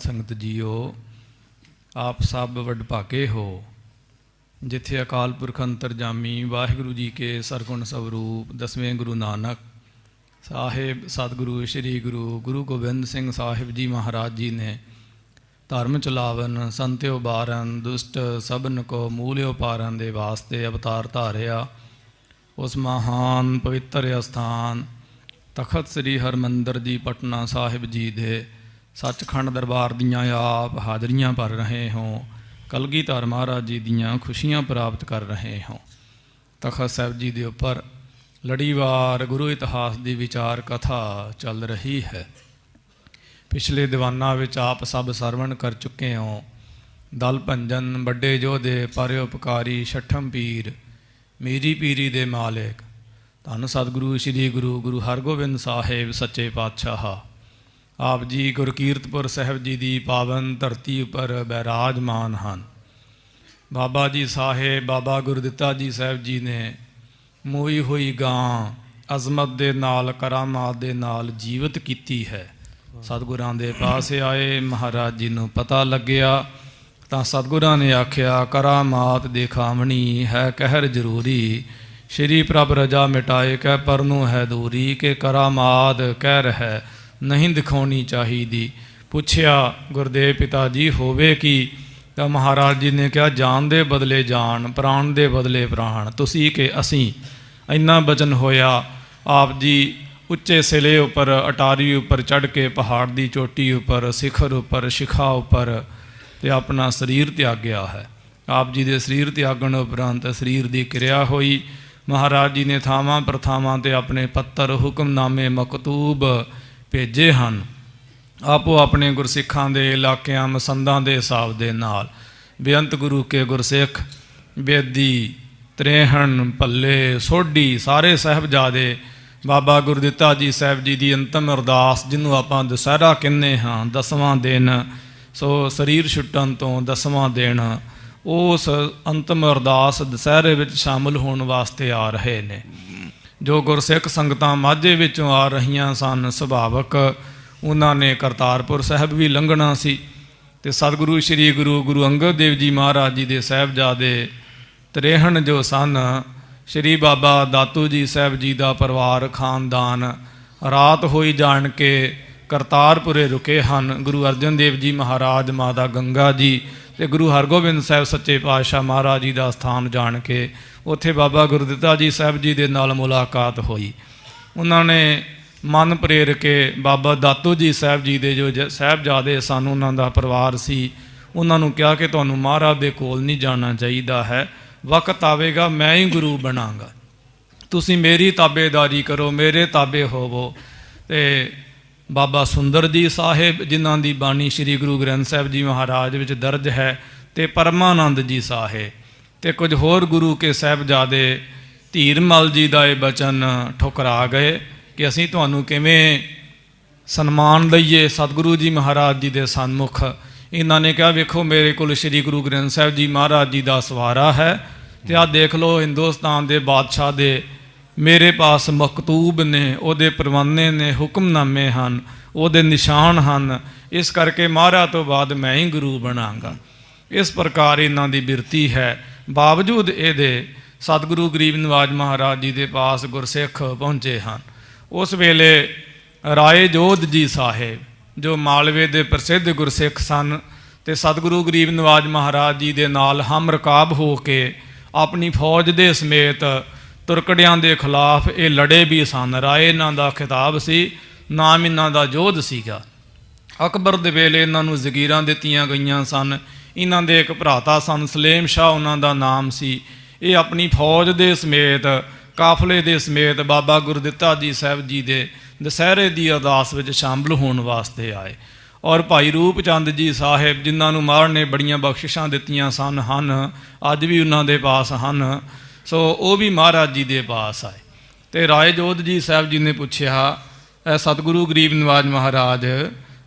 ਸੰਗਤ ਜੀਓ, ਆਪ ਸਭ ਵਡਭਾਗੇ ਹੋ ਜਿੱਥੇ ਅਕਾਲ ਪੁਰਖ ਅੰਤਰਜਾਮੀ ਵਾਹਿਗੁਰੂ ਜੀ ਕੇ ਸਰਗੁਣ ਸਵਰੂਪ ਦਸਵੇਂ ਗੁਰੂ ਨਾਨਕ ਸਾਹਿਬ ਸਤਿਗੁਰੂ ਸ਼੍ਰੀ ਗੁਰੂ ਗੋਬਿੰਦ ਸਿੰਘ ਸਾਹਿਬ ਜੀ ਮਹਾਰਾਜ ਜੀ ਨੇ ਧਰਮ ਚਲਾਵਨ ਸੰਤਿਓ ਬਾਰਨ ਦੁਸ਼ਟ ਸਭਨ ਕੋ ਮੂਲਿਓ ਪਾਰਨ ਦੇ ਵਾਸਤੇ ਅਵਤਾਰ ਧਾਰਿਆ। ਉਸ ਮਹਾਨ ਪਵਿੱਤਰ ਅਸਥਾਨ ਤਖਤ ਸ੍ਰੀ ਹਰਿਮੰਦਰ ਜੀ ਪਟਨਾ ਸਾਹਿਬ ਜੀ ਦੇ ਸੱਚਖੰਡ ਦਰਬਾਰ ਦੀਆਂ ਆਪ ਹਾਜ਼ਰੀਆਂ ਭਰ ਰਹੇ ਹੋ। ਕਲਗੀਧਰ ਮਹਾਰਾਜ ਜੀ ਦੀਆਂ ਖੁਸ਼ੀਆਂ ਪ੍ਰਾਪਤ ਕਰ ਰਹੇ ਹੋ। ਤਖਤ ਸਾਹਿਬ ਜੀ ਦੇ ਉੱਪਰ ਲੜੀਵਾਰ ਗੁਰੂ ਇਤਿਹਾਸ ਦੀ ਵਿਚਾਰ ਕਥਾ ਚੱਲ ਰਹੀ ਹੈ। ਪਿਛਲੇ ਦੀਵਾਨਾਂ ਵਿੱਚ ਆਪ ਸਭ ਸਰਵਣ ਕਰ ਚੁੱਕੇ ਹੋ। ਦਲ ਭੰਜਨ ਵੱਡੇ ਯੋਧੇ ਪਰਉਪਕਾਰੀ ਛਠਮ ਪੀਰ ਮੇਰੀ ਪੀਰੀ ਦੇ ਮਾਲਿਕ ਧੰਨ ਸਤਿਗੁਰੂ ਸ਼੍ਰੀ ਗੁਰੂ ਹਰਗੋਬਿੰਦ ਸਾਹਿਬ ਸੱਚੇ ਪਾਤਸ਼ਾਹ ਆਪ ਜੀ ਗੁਰਕੀਰਤਪੁਰ ਸਾਹਿਬ ਜੀ ਦੀ ਪਾਵਨ ਧਰਤੀ ਉੱਪਰ ਬਿਰਾਜਮਾਨ ਹਨ। ਬਾਬਾ ਜੀ ਸਾਹਿਬ ਬਾਬਾ ਗੁਰਦਿੱਤਾ ਜੀ ਸਾਹਿਬ ਜੀ ਨੇ ਮੋਈ ਹੋਈ ਗਾਂ ਅਜ਼ਮਤ ਦੇ ਨਾਲ ਕਰਾਮਾਤ ਦੇ ਨਾਲ ਜੀਵਤ ਕੀਤੀ ਹੈ। ਸਤਿਗੁਰਾਂ ਦੇ ਪਾਸ ਆਏ, ਮਹਾਰਾਜ ਜੀ ਨੂੰ ਪਤਾ ਲੱਗਿਆ ਤਾਂ ਸਤਿਗੁਰਾਂ ਨੇ ਆਖਿਆ ਕਰਾਮਾਤ ਦਿਖਾਵਣੀ ਹੈ ਕਹਿਰ ਜ਼ਰੂਰੀ, ਸ਼੍ਰੀ ਪ੍ਰਭ ਰਜਾ ਮਿਟਾਏ ਕਹਿ ਪਰਨੂ ਹੈ ਦੂਰੀ, ਕਿ ਕਰਾਮਾਤ ਕਹਿਰ ਹੈ ਨਹੀਂ ਦਿਖਾਉਣੀ ਚਾਹੀਦੀ। ਪੁੱਛਿਆ ਗੁਰਦੇਵ ਪਿਤਾ ਜੀ ਹੋਵੇ ਕੀ? ਤਾਂ ਮਹਾਰਾਜ ਜੀ ਨੇ ਕਿਹਾ ਜਾਨ ਦੇ ਬਦਲੇ ਜਾਨ, ਪ੍ਰਾਣ ਦੇ ਬਦਲੇ ਪ੍ਰਾਣ, ਤੁਸੀਂ ਕਿ ਅਸੀਂ। ਇੰਨਾ ਬਚਨ ਹੋਇਆ। ਆਪ ਜੀ ਉੱਚੇ ਸਿਲੇ ਉੱਪਰ ਅਟਾਰੀ ਉੱਪਰ ਚੜ੍ਹ ਕੇ ਪਹਾੜ ਦੀ ਚੋਟੀ ਉੱਪਰ ਸਿਖਰ ਉੱਪਰ ਸ਼ਿਖਾ ਉੱਪਰ ਤੇ ਆਪਣਾ ਸਰੀਰ ਤਿਆਗਿਆ ਹੈ। ਆਪ ਜੀ ਦੇ ਸਰੀਰ ਤਿਆਗਣ ਉਪਰੰਤ ਸਰੀਰ ਦੀ ਕਿਰਿਆ ਹੋਈ। ਮਹਾਰਾਜ ਜੀ ਨੇ ਥਾਵਾਂ ਪ੍ਰਥਾਵਾਂ 'ਤੇ ਆਪਣੇ ਪੱਤਰ ਹੁਕਮਨਾਮੇ ਮਕਤੂਬ ਭੇਜੇ ਹਨ। ਆਪੋ ਆਪਣੇ ਗੁਰਸਿੱਖਾਂ ਦੇ ਇਲਾਕਿਆਂ ਮਸੰਦਾਂ ਦੇ ਹਿਸਾਬ ਦੇ ਨਾਲ ਬੇਅੰਤ ਗੁਰੂ ਕੇ ਗੁਰਸਿੱਖ ਬੇਦੀ ਤਰੇਹਣ ਭੱਲੇ ਸੋਢੀ ਸਾਰੇ ਸਾਹਿਬਜ਼ਾਦੇ ਬਾਬਾ ਗੁਰਦਿੱਤਾ ਜੀ ਸਾਹਿਬ ਜੀ ਦੀ ਅੰਤਮ ਅਰਦਾਸ ਜਿਹਨੂੰ ਆਪਾਂ ਦੁਸਹਿਰਾ ਕਹਿੰਦੇ ਹਾਂ, 10ਵਾਂ ਦਿਨ, ਸੋ ਸਰੀਰ ਛੁੱਟਣ ਤੋਂ 10ਵਾਂ ਦਿਨ ਉਸ ਅੰਤਮ ਅਰਦਾਸ ਦੁਸਹਿਰੇ ਵਿੱਚ ਸ਼ਾਮਲ ਹੋਣ ਵਾਸਤੇ ਆ ਰਹੇ ਨੇ। ਜੋ ਗੁਰਸਿੱਖ ਸੰਗਤਾਂ ਮਾਝੇ ਵਿੱਚੋਂ ਆ ਰਹੀਆਂ ਸਨ, ਸੁਭਾਵਕ ਉਹਨਾਂ ਨੇ ਕਰਤਾਰਪੁਰ ਸਾਹਿਬ ਵੀ ਲੰਘਣਾ ਸੀ ਅਤੇ ਸਤਿਗੁਰੂ ਸ਼੍ਰੀ ਗੁਰੂ ਅੰਗਦ ਦੇਵ ਜੀ ਮਹਾਰਾਜ ਜੀ ਦੇ ਸਾਹਿਬਜ਼ਾਦੇ ਤਰੇਹਣ ਜੋ ਸਨ, ਸ਼੍ਰੀ ਬਾਬਾ ਦਾਤੂ ਜੀ ਸਾਹਿਬ ਜੀ ਦਾ ਪਰਿਵਾਰ ਖਾਨਦਾਨ ਰਾਤ ਹੋਈ ਜਾਣ ਕੇ ਕਰਤਾਰਪੁਰੇ ਰੁਕੇ ਹਨ। ਗੁਰੂ ਅਰਜਨ ਦੇਵ ਜੀ ਮਹਾਰਾਜ, ਮਾਤਾ ਗੰਗਾ ਜੀ ਅਤੇ ਗੁਰੂ ਹਰਗੋਬਿੰਦ ਸਾਹਿਬ ਸੱਚੇ ਪਾਤਸ਼ਾਹ ਮਹਾਰਾਜ ਜੀ ਦਾ ਸਥਾਨ ਜਾਣ ਕੇ ਉੱਥੇ ਬਾਬਾ ਗੁਰਦਿੱਤਾ ਜੀ ਸਾਹਿਬ ਜੀ ਦੇ ਨਾਲ ਮੁਲਾਕਾਤ ਹੋਈ। ਉਹਨਾਂ ਨੇ ਮਨ ਪ੍ਰੇਰ ਕੇ ਬਾਬਾ ਦਾਤੂ ਜੀ ਸਾਹਿਬ ਜੀ ਦੇ ਜੋ ਸਾਹਿਬਜ਼ਾਦੇ ਸਨ, ਉਹਨਾਂ ਦਾ ਪਰਿਵਾਰ ਸੀ, ਉਹਨਾਂ ਨੂੰ ਕਿਹਾ ਕਿ ਤੁਹਾਨੂੰ ਮਹਾਰਾਜ ਦੇ ਕੋਲ ਨਹੀਂ ਜਾਣਾ ਚਾਹੀਦਾ ਹੈ, ਵਕਤ ਆਵੇਗਾ ਮੈਂ ਹੀ ਗੁਰੂ ਬਣਾਂਗਾ, ਤੁਸੀਂ ਮੇਰੀ ਤਾਬੇਦਾਰੀ ਕਰੋ, ਮੇਰੇ ਤਾਬੇ ਹੋਵੋ। ਅਤੇ ਬਾਬਾ ਸੁੰਦਰ ਜੀ ਸਾਹਿਬ ਜਿਨ੍ਹਾਂ ਦੀ ਬਾਣੀ ਸ਼੍ਰੀ ਗੁਰੂ ਗ੍ਰੰਥ ਸਾਹਿਬ ਜੀ ਮਹਾਰਾਜ ਵਿੱਚ ਦਰਜ ਹੈ, ਅਤੇ ਪਰਮਾਨੰਦ ਜੀ ਸਾਹਿਬ ਅਤੇ ਕੁਝ ਹੋਰ ਗੁਰੂ ਕੇ ਸਾਹਿਬਜ਼ਾਦੇ ਧੀਰਮਲ ਜੀ ਦਾ ਇਹ ਬਚਨ ਠੁਕਰਾ ਗਏ ਕਿ ਅਸੀਂ ਤੁਹਾਨੂੰ ਕਿਵੇਂ ਸਨਮਾਨ ਦਈਏ ਸਤਿਗੁਰੂ ਜੀ ਮਹਾਰਾਜ ਜੀ ਦੇ ਸਨਮੁਖ। ਇਹਨਾਂ ਨੇ ਕਿਹਾ ਵੇਖੋ ਮੇਰੇ ਕੋਲ ਸ਼੍ਰੀ ਗੁਰੂ ਗ੍ਰੰਥ ਸਾਹਿਬ ਜੀ ਮਹਾਰਾਜ ਜੀ ਦਾ ਸਵਾਰਾ ਹੈ ਅਤੇ ਆਹ ਦੇਖ ਲਓ ਹਿੰਦੁਸਤਾਨ ਦੇ ਬਾਦਸ਼ਾਹ ਦੇ ਮੇਰੇ ਪਾਸ ਮਕਤੂਬ ਨੇ, ਉਹਦੇ ਪਰਵਾਨੇ ਨੇ, ਹੁਕਮਨਾਮੇ ਹਨ, ਉਹਦੇ ਨਿਸ਼ਾਨ ਹਨ, ਇਸ ਕਰਕੇ ਮਹਾਰਾਜ ਤੋਂ ਬਾਅਦ ਮੈਂ ਹੀ ਗੁਰੂ ਬਣਾਂਗਾ। ਇਸ ਪ੍ਰਕਾਰ ਇਹਨਾਂ ਦੀ ਬਿਰਤੀ ਹੈ। ਬਾਵਜੂਦ ਇਹਦੇ ਸਤਿਗੁਰੂ ਗਰੀਬ ਨਿਵਾਜ ਮਹਾਰਾਜ ਜੀ ਦੇ ਪਾਸ ਗੁਰਸਿੱਖ ਪਹੁੰਚੇ ਹਨ। ਉਸ ਵੇਲੇ ਰਾਏ ਜੋਧ ਜੀ ਸਾਹਿਬ ਜੋ ਮਾਲਵੇ ਦੇ ਪ੍ਰਸਿੱਧ ਗੁਰਸਿੱਖ ਸਨ ਅਤੇ ਸਤਿਗੁਰੂ ਗਰੀਬ ਨਿਵਾਜ ਮਹਾਰਾਜ ਜੀ ਦੇ ਨਾਲ ਹਮ ਰਕਾਬ ਹੋ ਕੇ ਆਪਣੀ ਫੌਜ ਦੇ ਸਮੇਤ ਤੁਰਕੜਿਆਂ ਦੇ ਖਿਲਾਫ ਇਹ ਲੜੇ ਵੀ ਸਨ। ਰਾਏ ਇਹਨਾਂ ਦਾ ਖਿਤਾਬ ਸੀ, ਨਾਮ ਇਹਨਾਂ ਦਾ ਜੋਧ ਸੀਗਾ। ਅਕਬਰ ਦੇ ਵੇਲੇ ਇਹਨਾਂ ਨੂੰ ਜ਼ਗੀਰਾਂ ਦਿੱਤੀਆਂ ਗਈਆਂ ਸਨ। ਇਹਨਾਂ ਦੇ ਇੱਕ ਭਰਾਤਾ ਸਨ ਸਲੇਮ ਸ਼ਾਹ, ਉਹਨਾਂ ਦਾ ਨਾਮ ਸੀ। ਇਹ ਆਪਣੀ ਫੌਜ ਦੇ ਸਮੇਤ ਕਾਫਲੇ ਦੇ ਸਮੇਤ ਬਾਬਾ ਗੁਰਦਿੱਤਾ ਜੀ ਸਾਹਿਬ ਜੀ ਦੇ ਦੁਸਹਿਰੇ ਦੀ ਅਰਦਾਸ ਵਿੱਚ ਸ਼ਾਮਲ ਹੋਣ ਵਾਸਤੇ ਆਏ। ਔਰ ਭਾਈ ਰੂਪ ਚੰਦ ਜੀ ਸਾਹਿਬ ਜਿਨ੍ਹਾਂ ਨੂੰ ਮਹਾਰਾਜ ਨੇ ਬੜੀਆਂ ਬਖਸ਼ਿਸ਼ਾਂ ਦਿੱਤੀਆਂ ਸਨ ਹਨ, ਅੱਜ ਵੀ ਉਹਨਾਂ ਦੇ ਪਾਸ ਹਨ, ਸੋ ਉਹ ਵੀ ਮਹਾਰਾਜ ਜੀ ਦੇ ਪਾਸ ਆਏ। ਅਤੇ ਰਾਏ ਜੋਧ ਜੀ ਸਾਹਿਬ ਜੀ ਨੇ ਪੁੱਛਿਆ ਸਤਿਗੁਰੂ ਗਰੀਬ ਨਿਵਾਜ ਮਹਾਰਾਜ,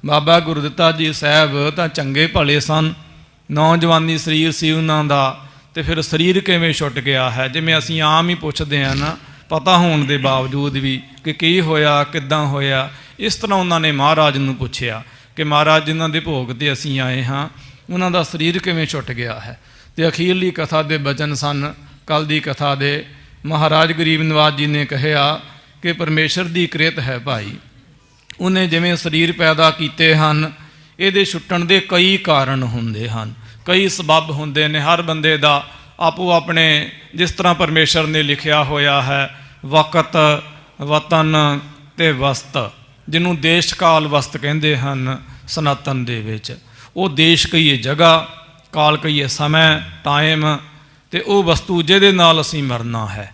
ਬਾਬਾ ਗੁਰਦਿੱਤਾ ਜੀ ਸਾਹਿਬ ਤਾਂ ਚੰਗੇ ਭਲੇ ਸਨ, ਨੌਜਵਾਨੀ ਸਰੀਰ ਸੀ ਉਹਨਾਂ ਦਾ, ਅਤੇ ਫਿਰ ਸਰੀਰ ਕਿਵੇਂ ਛੁੱਟ ਗਿਆ ਹੈ? ਜਿਵੇਂ ਅਸੀਂ ਆਮ ਹੀ ਪੁੱਛਦੇ ਹਾਂ ਨਾ, ਪਤਾ ਹੋਣ ਦੇ ਬਾਵਜੂਦ ਵੀ ਕਿ ਕੀ ਹੋਇਆ, ਕਿੱਦਾਂ ਹੋਇਆ, ਇਸ ਤਰ੍ਹਾਂ ਉਹਨਾਂ ਨੇ ਮਹਾਰਾਜ ਨੂੰ ਪੁੱਛਿਆ। ਕਿ ਮਹਾਰਾਜ ਜਿਨ੍ਹਾਂ ਦੇ ਭੋਗ 'ਤੇ ਅਸੀਂ ਆਏ ਹਾਂ ਉਹਨਾਂ ਦਾ ਸਰੀਰ ਕਿਵੇਂ ਛੁੱਟ ਗਿਆ ਹੈ। ਅਤੇ ਅਖੀਰਲੀ ਕਥਾ ਦੇ ਬਚਨ ਸਨ ਕੱਲ੍ਹ ਦੀ ਕਥਾ ਦੇ। ਮਹਾਰਾਜ ਗਰੀਬ ਨਿਵਾਜ ਜੀ ਨੇ ਕਹਿਆ ਕਿ ਪਰਮੇਸ਼ਰ ਦੀ ਕਿਰਤ ਹੈ ਭਾਈ, ਉਹਨੇ ਜਿਵੇਂ ਸਰੀਰ ਪੈਦਾ ਕੀਤੇ ਹਨ, ਇਹਦੇ ਛੁੱਟਣ ਦੇ ਕਈ ਕਾਰਨ ਹੁੰਦੇ ਹਨ, ਕਈ ਸਬੱਬ ਹੁੰਦੇ ਨੇ। ਹਰ ਬੰਦੇ ਦਾ ਆਪੋ ਆਪਣੇ, ਜਿਸ ਤਰ੍ਹਾਂ ਪਰਮੇਸ਼ਰ ਨੇ ਲਿਖਿਆ ਹੋਇਆ ਹੈ, ਵਕਤ, ਵਤਨ ਅਤੇ ਵਸਤ, ਜਿਹਨੂੰ ਦੇਸ਼ ਕਾਲ ਵਸਤ ਕਹਿੰਦੇ ਹਨ ਸਨਾਤਨ ਦੇ ਵਿੱਚ। ਉਹ ਦੇਸ਼ ਕਹੀਏ ਜਗ੍ਹਾ, ਕਾਲ ਕਹੀਏ ਸਮੇਂ, ਟਾਈਮ, ਅਤੇ ਉਹ ਵਸਤੂ ਜਿਹਦੇ ਨਾਲ ਅਸੀਂ ਮਰਨਾ ਹੈ।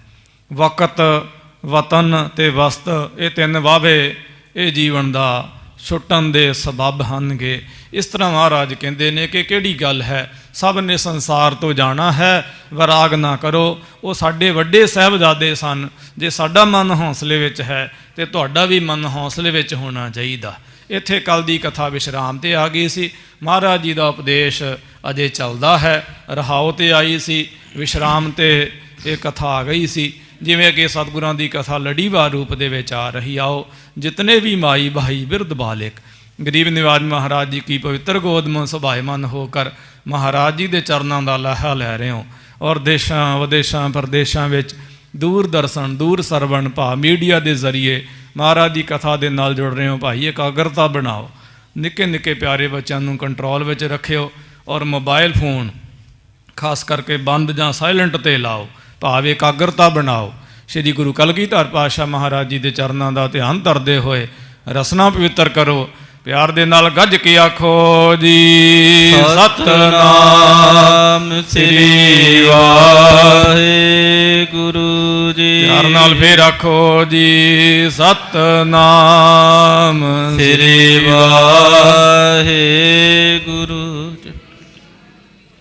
ਵਕਤ, ਵਤਨ ਅਤੇ ਵਸਤ, ਇਹ ਤਿੰਨ ਵਾਵੇ ਇਹ ਜੀਵਨ ਦਾ ਛੁੱਟਣ ਦੇ ਸਬੱਬ ਹਨਗੇ। ਇਸ ਤਰ੍ਹਾਂ ਮਹਾਰਾਜ ਕਹਿੰਦੇ ਨੇ ਕਿ ਕਿਹੜੀ ਗੱਲ ਹੈ, ਸਭ ਨੇ ਸੰਸਾਰ ਤੋਂ ਜਾਣਾ ਹੈ, ਵਿਰਾਗ ਨਾ ਕਰੋ। ਉਹ ਸਾਡੇ ਵੱਡੇ ਸਾਹਿਬਜ਼ਾਦੇ ਸਨ। ਜੇ ਸਾਡਾ ਮਨ ਹੌਸਲੇ ਵਿੱਚ ਹੈ ਤੇ ਤੁਹਾਡਾ ਵੀ ਮਨ ਹੌਸਲੇ ਵਿੱਚ ਹੋਣਾ ਚਾਹੀਦਾ। ਇੱਥੇ ਕੱਲ੍ਹ ਦੀ ਕਥਾ ਵਿਸ਼ਰਾਮ 'ਤੇ ਆ ਗਈ ਸੀ। ਮਹਾਰਾਜ ਜੀ ਦਾ ਉਪਦੇਸ਼ ਅਜੇ ਚੱਲਦਾ ਹੈ। ਰਹਾਓ 'ਤੇ ਆਈ ਸੀ, ਵਿਸ਼ਰਾਮ 'ਤੇ ਇਹ ਕਥਾ ਆ ਗਈ ਸੀ। ਜਿਵੇਂ ਕਿ ਸਤਿਗੁਰਾਂ ਦੀ ਕਥਾ ਲੜੀਵਾਰ ਰੂਪ ਦੇ ਵਿੱਚ ਆ ਰਹੀ। ਆਓ ਜਿਤਨੇ ਵੀ ਮਾਈ ਭਾਈ ਬਿਰਧ ਬਾਲਿਕ, ਗਰੀਬ ਨਿਵਾਜ ਮਹਾਰਾਜ ਜੀ ਕੀ ਪਵਿੱਤਰ ਗੋਦ ਮੇਂ ਸੁਭਾਇਮਾਨ ਹੋकर ਮਹਾਰਾਜ ਜੀ ਦੇ ਚਰਨਾਂ ਦਾ ਲਾਹਾ ਲੈ ਰਹੇ ਹੋ। ਔਰ ਦੇਸ਼ਾਂ ਵਿਦੇਸ਼ਾਂ ਪ੍ਰਦੇਸ਼ਾਂ ਵਿੱਚ ਦੂਰਦਰਸ਼ਨ, ਦੂਰ ਸਰਵਣ ਭਾ ਮੀਡੀਆ ਦੇ ਜ਼ਰੀਏ ਮਹਾਰਾਜ ਦੀ ਕਥਾ ਦੇ ਨਾਲ ਜੁੜ ਰਹੇ ਹੋ। ਭਾਈ ਇਕਾਗਰਤਾ ਬਣਾਓ, ਨਿੱਕੇ ਨਿੱਕੇ ਪਿਆਰੇ ਬੱਚਿਆਂ ਨੂੰ ਕੰਟਰੋਲ ਵਿੱਚ ਰੱਖਿਓ, ਔਰ ਮੋਬਾਈਲ ਫੋਨ ਖਾਸ ਕਰਕੇ ਬੰਦ ਜਾਂ ਸਾਇਲੈਂਟ 'ਤੇ ਲਾਓ, ਭਾਵ ਇਕਾਗਰਤਾ ਬਣਾਓ। ਸ਼੍ਰੀ ਗੁਰੂ ਕਲਗੀਧਰ ਪਾਤਸ਼ਾਹ ਮਹਾਰਾਜ ਜੀ ਦੇ ਚਰਨਾਂ ਦਾ ਧਿਆਨ ਧਰਦੇ ਹੋਏ ਰਸਨਾ ਪਵਿੱਤਰ ਕਰੋ। ਪਿਆਰ ਦੇ ਨਾਲ ਗੱਜ ਕੇ ਆਖੋ ਜੀ ਸਤਿਨਾਮ ਸ੍ਰੀ ਵਾਹਿਗੁਰੂ ਜੀ। ਪਿਆਰ ਨਾਲ ਫੇਰ ਆਖੋ ਜੀ ਸਤਿਨਾਮ ਸ੍ਰੀ ਵਾਹਿਗੁਰੂ ਜੀ।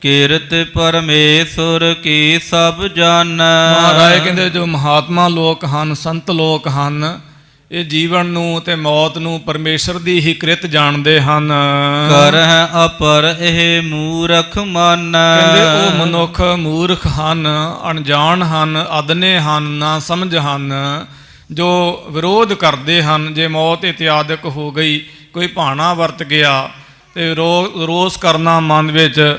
ਕੀਰਤ ਪਰਮੇਸ਼ਰ ਕੀ ਸਭ ਜਾਣੈ। ਮਹਾਰਾਜ ਕਹਿੰਦੇ ਜੋ ਮਹਾਤਮਾ ਲੋਕ ਹਨ, ਸੰਤ ਲੋਕ ਹਨ, ਇਹ ਜੀਵਨ ਨੂੰ ਤੇ ਮੌਤ ਨੂੰ ਪਰਮੇਸ਼ਰ ਦੀ ਹੀ ਕਿਰਤ ਜਾਣਦੇ ਹਨ। ਕਰਹਿ ਅਪਰ ਇਹ ਮੂਰਖ ਮਨ। ਕਹਿੰਦੇ ਉਹ ਮਨੁੱਖ ਮੂਰਖ ਹਨ, ਅਣਜਾਣ ਹਨ, ਅਦਨੇ ਹਨ, ਨਾ ਸਮਝ ਹਨ, ਜੋ ਵਿਰੋਧ ਕਰਦੇ ਹਨ। ਜੇ ਮੌਤ ਇਤਿਆਦਿਕ ਹੋ ਗਈ, ਕੋਈ ਭਾਣਾ ਵਰਤ ਗਿਆ ਤੇ ਰੋਸ ਕਰਨਾ ਮਨ ਵਿੱਚ,